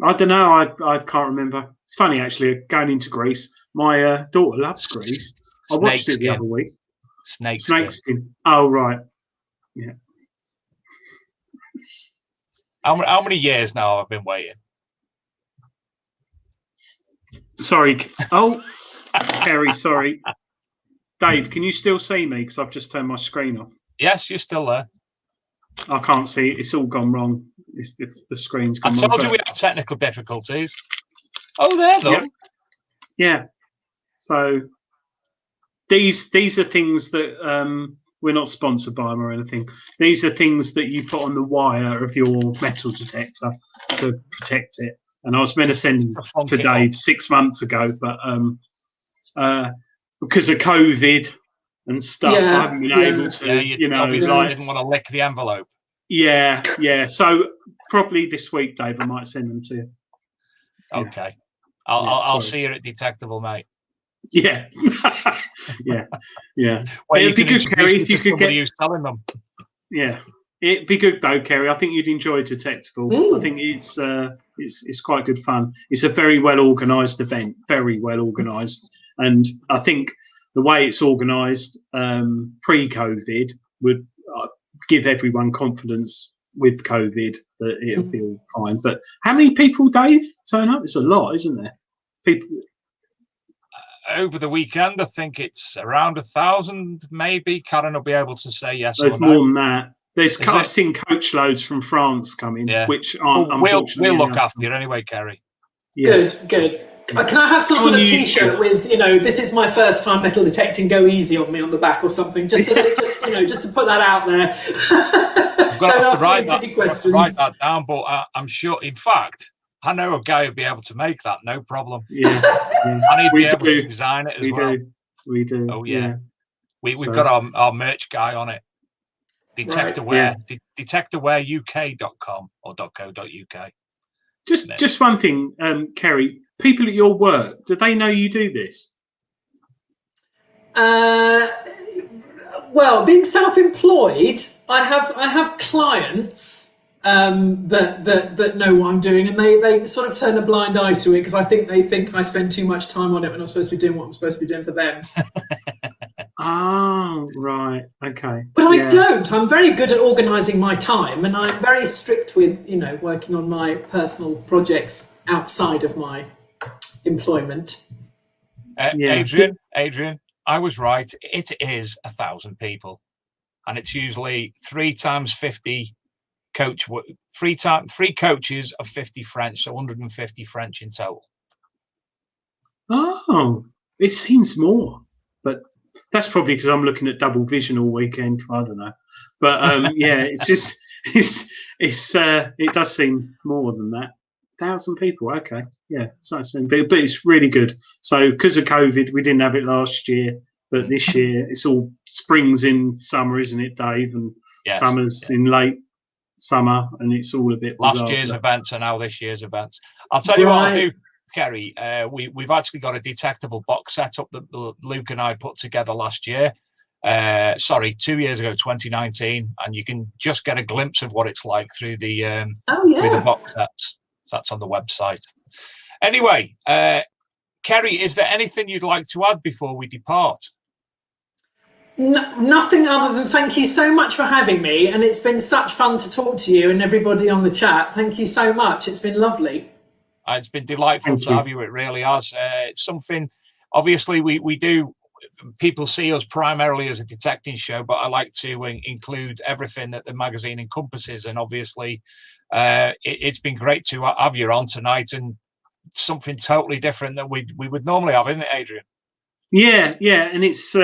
I don't know. I can't remember. It's funny, actually, going into Greece. My daughter loves Greece. I watched it the other week. Snake skin. Oh, right. Yeah. How many years now have I been waiting? Sorry. Oh, Kerrie, sorry. Dave, can you still see me? Because I've just turned my screen off. Yes, you're still there. I can't see it. It's all gone wrong. The screen's gone wrong. I told you we have technical difficulties. Oh, there, though. Yeah. So these are things that we're not sponsored by them or anything. These are things that you put on the wire of your metal detector to protect it. And I was meant to send them to Dave 6 months ago, but because of COVID and stuff, I haven't been able to. You obviously didn't want to lick the envelope. Yeah. So probably this week, Dave, I might send them to you. Okay. I'll see you at Detectable, mate. Yeah. yeah. Well, it'd be good, Kerrie, if you could get who's telling them. Yeah. It'd be good though, Kerrie. I think you'd enjoy Detectable. I think it's quite good fun. It's a very well organised event, very well organised, and I think the way it's organised pre-COVID would give everyone confidence with COVID that it'll be all fine. But how many people, Dave, turn up? It's a lot, isn't there? People over the weekend. I think it's around 1,000, maybe. Karen will be able to say yes or no. There's more than that. I've seen coach loads from France coming, which aren't unfortunately. We'll look after you anyway, Kerrie. Yeah. Good. Can I have some sort of T-shirt with, this is my first time metal detecting, go easy on me on the back or something, just to put that out there. I've got to write that down, but I'm sure, in fact, I know a guy who'd be able to make that, no problem. Yeah. And he'd be able to design it as well. We do. Oh, yeah. We've got our merch guy on it. Detectorwearuk.com or .co.uk. Just one thing, Kerrie. People at your work, do they know you do this? Well, being self-employed, I have clients that know what I'm doing, and they sort of turn a blind eye to it because they think I spend too much time on it when I'm supposed to be doing what I'm supposed to be doing for them. Oh, right. Okay. But I don't. I'm very good at organising my time, and I'm very strict with, working on my personal projects outside of my employment. Adrian, I was right. It is 1,000 people, and it's usually 3 times 50 free coaches of 50 French, so 150 French in total. Oh, it seems more, but that's probably because I'm looking at double vision all weekend. I don't know, but it's just it does seem more than that. 1,000 people, okay, yeah, so but it's really good. So because of COVID, we didn't have it last year, but this year it's all spring's in summer, isn't it, Dave? And summer's in late summer, and it's all a bit last year's events are now this year's events. I'll tell you what I'll do, Kerrie. We've actually got a Detectable box set up that Luke and I put together last year. 2 years ago, 2019, and you can just get a glimpse of what it's like through the through the box sets. That's on the website. Anyway, Kerrie, is there anything you'd like to add before we depart? Nothing other than thank you so much for having me, and it's been such fun to talk to you and everybody on the chat. Thank you so much. It's been lovely. It's been delightful to have you. It really has. It's something, obviously, we do. People see us primarily as a detecting show, but I like to include everything that the magazine encompasses. And obviously, it's been great to have you on tonight, and something totally different that we would normally have, isn't it, Adrian? Yeah, and it's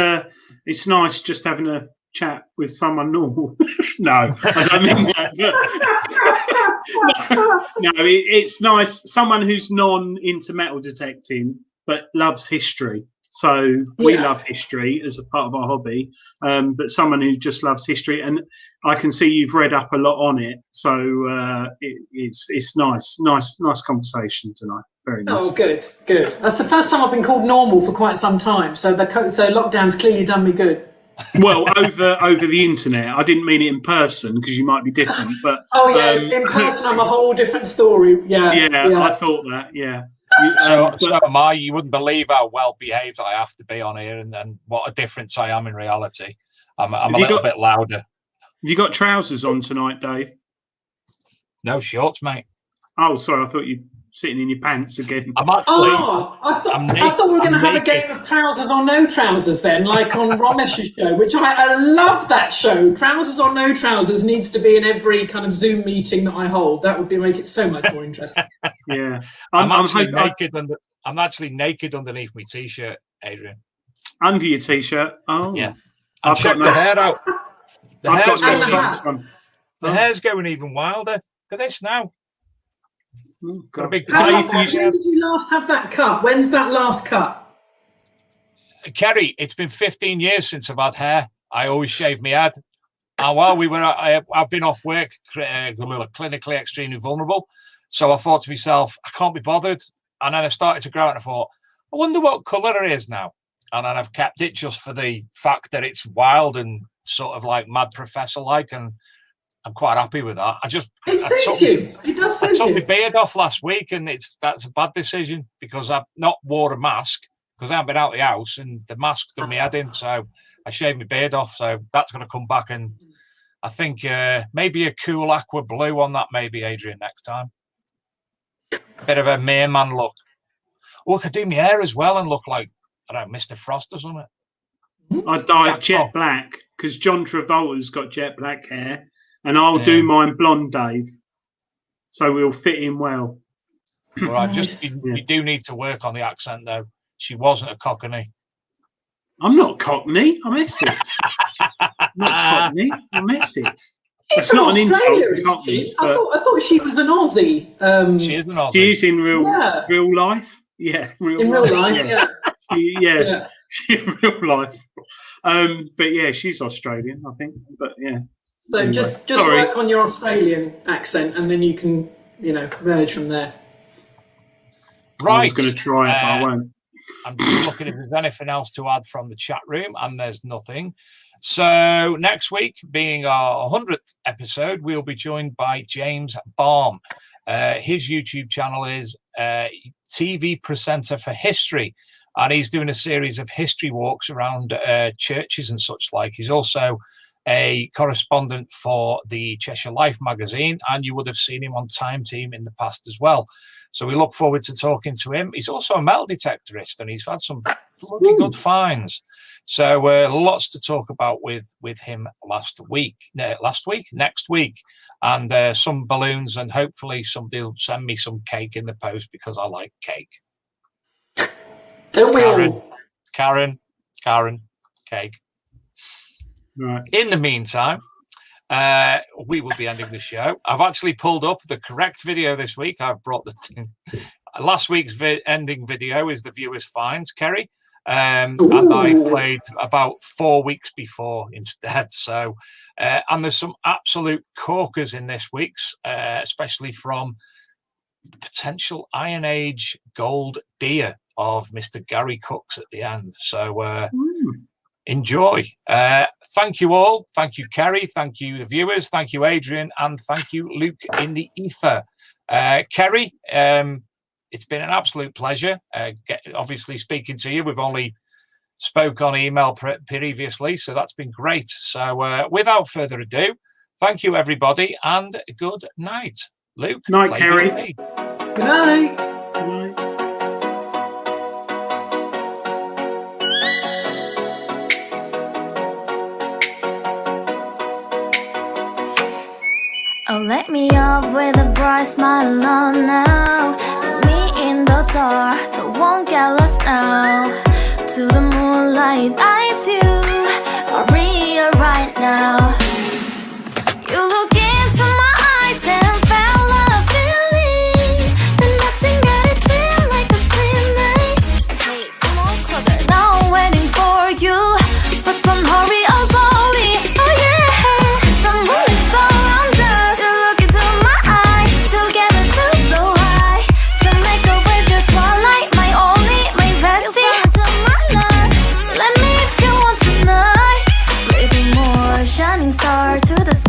nice just having a chat with someone normal. No, I don't mean that. But, no, it's nice. Someone who's into metal detecting but loves history. So we love history as a part of our hobby, but someone who just loves history, and I can see you've read up a lot on it. So it's nice conversation tonight. Very nice. Oh, good. That's the first time I've been called normal for quite some time. So lockdown's clearly done me good. Well, over the internet. I didn't mean it in person because you might be different. But in person I'm a whole different story. Yeah. I thought that. Yeah. So am I. You wouldn't believe how well behaved I have to be on here, and what a difference I am in reality. I'm a little bit louder. Have you got trousers on tonight, Dave? No shorts, mate. Oh, sorry. I thought you sitting in your pants again. I'm actually, I thought we were going to have a game of trousers or no trousers then, like on Ramesh's show, which I love that show. Trousers or no trousers needs to be in every kind of Zoom meeting that I hold. That would make it so much more interesting. Yeah. I'm actually naked underneath my t-shirt, Adrian. Under your t-shirt? Oh. Yeah. And check the hair out. The hair's going even wilder. Look at this now. Oh, got a big when did you last have that cut? When's that last cut? Kerrie, it's been 15 years since I've had hair. I always shave my head. And while I've been off work, clinically extremely vulnerable. So I thought to myself, I can't be bothered. And then I started to grow out and I thought, I wonder what colour it is now. And then I've kept it just for the fact that it's wild and sort of like mad professor-like, and I'm quite happy with that. It suits you. It does suit you. I took my beard off last week, and that's a bad decision because I've not wore a mask because I haven't been out of the house, and the mask done my head in. So I shaved my beard off. So that's going to come back, and I think maybe a cool aqua blue on that, maybe, Adrian, next time. A bit of a merman look. Or I could do my hair as well and look like, I don't know, Mr. Frost or something. I dyed jet black because John Travolta's got jet black hair. And I'll do mine blonde, Dave. So we'll fit in well. All right, you do need to work on the accent, though. She wasn't a Cockney. I'm not Cockney. I'm Essex. I'm not Cockney. I'm Essex. It's not an insult to Cockneys. I thought she was an Aussie. She is an Aussie. She is in real life. Yeah, real life. Yeah. She in real life. But yeah, she's Australian, I think. But yeah. So anyway, just work on your Australian accent, and then you can, merge from there. Right. I was going to try it, but I won't. I'm just looking if there's anything else to add from the chat room, and there's nothing. So next week, being our 100th episode, we'll be joined by James Baum. His YouTube channel is TV Presenter for History, and he's doing a series of history walks around churches and such like. He's also a correspondent for the Cheshire Life magazine, and you would have seen him on Time Team in the past as well. So we look forward to talking to him. He's also a metal detectorist, and he's had some bloody good finds. So lots to talk about with him next week, and some balloons, and hopefully somebody will send me some cake in the post because I like cake. Don't we all? Karen, cake. Right. In the meantime, we will be ending the show. I've actually pulled up the correct video this week. I've brought last week's ending video is the viewers' finds, Kerrie, and I played about 4 weeks before instead. So, and there's some absolute corkers in this week's, especially from the potential Iron Age gold deer of Mr. Gary Cooks at the end. So. Enjoy. Thank you all. Thank you, Kerrie. Thank you, the viewers. Thank you, Adrian. And thank you, Luke in the ether. Kerrie, it's been an absolute pleasure. Obviously, speaking to you. We've only spoke on email previously, so that's been great. So without further ado, thank you, everybody, and good night. Luke. Night, Kerrie. Good night. Good night. Oh, let me up with a bright smile on now. Put me in the dark, so won't get lost now. To the moonlight, eyes you, Maria right now. You look into my eyes and felt a feeling. Then nothing got it feel like a slim night. Hey, come on, closer. Now I'm waiting for you, but don't hurry, oh slowly. Oh yeah, the moon is around us. You look into my eyes, together feel so high. To make a wave,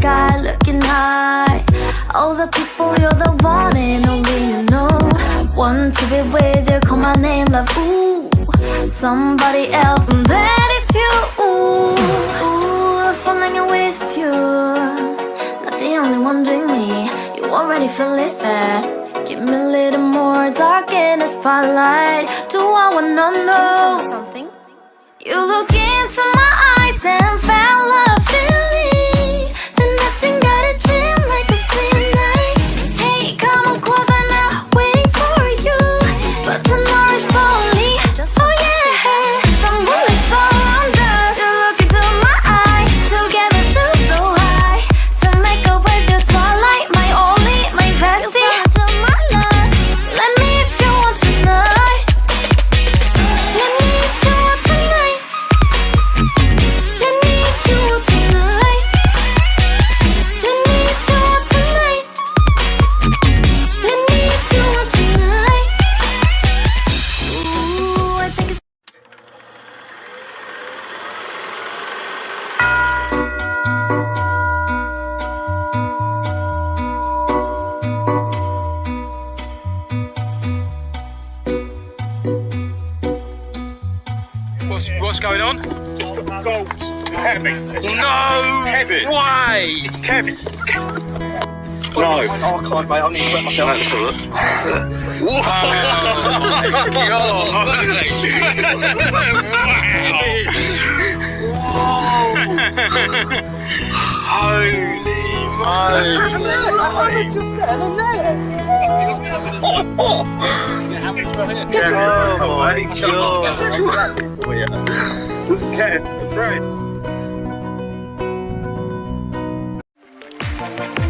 sky, looking high. All the people, you're the one and only you know. Want to be with you, call my name, love, ooh. Somebody else, and that is you, ooh. Ooh, falling in with you. Not the only one doing me, you already feel it there. Give me a little more dark in the spotlight. Do I wanna know something? You look into my eyes and found love in me. Then nothing got a dream like a same night. Hey, come on closer now, waiting for you. But tomorrow's only, oh yeah. The moonlight's all around us. You look into my eyes, together feel so high. To make up with the twilight, my only, my bestie. Let me if you want tonight. Let me if you want tonight. Let me if you want tonight. Let me if you want tonight. Let me if you want tonight. Ooh, I think it's What's going on? Goals. Heavy. No Heavy. way! Kevin. No. I can't, mate. I need to wet myself. Holy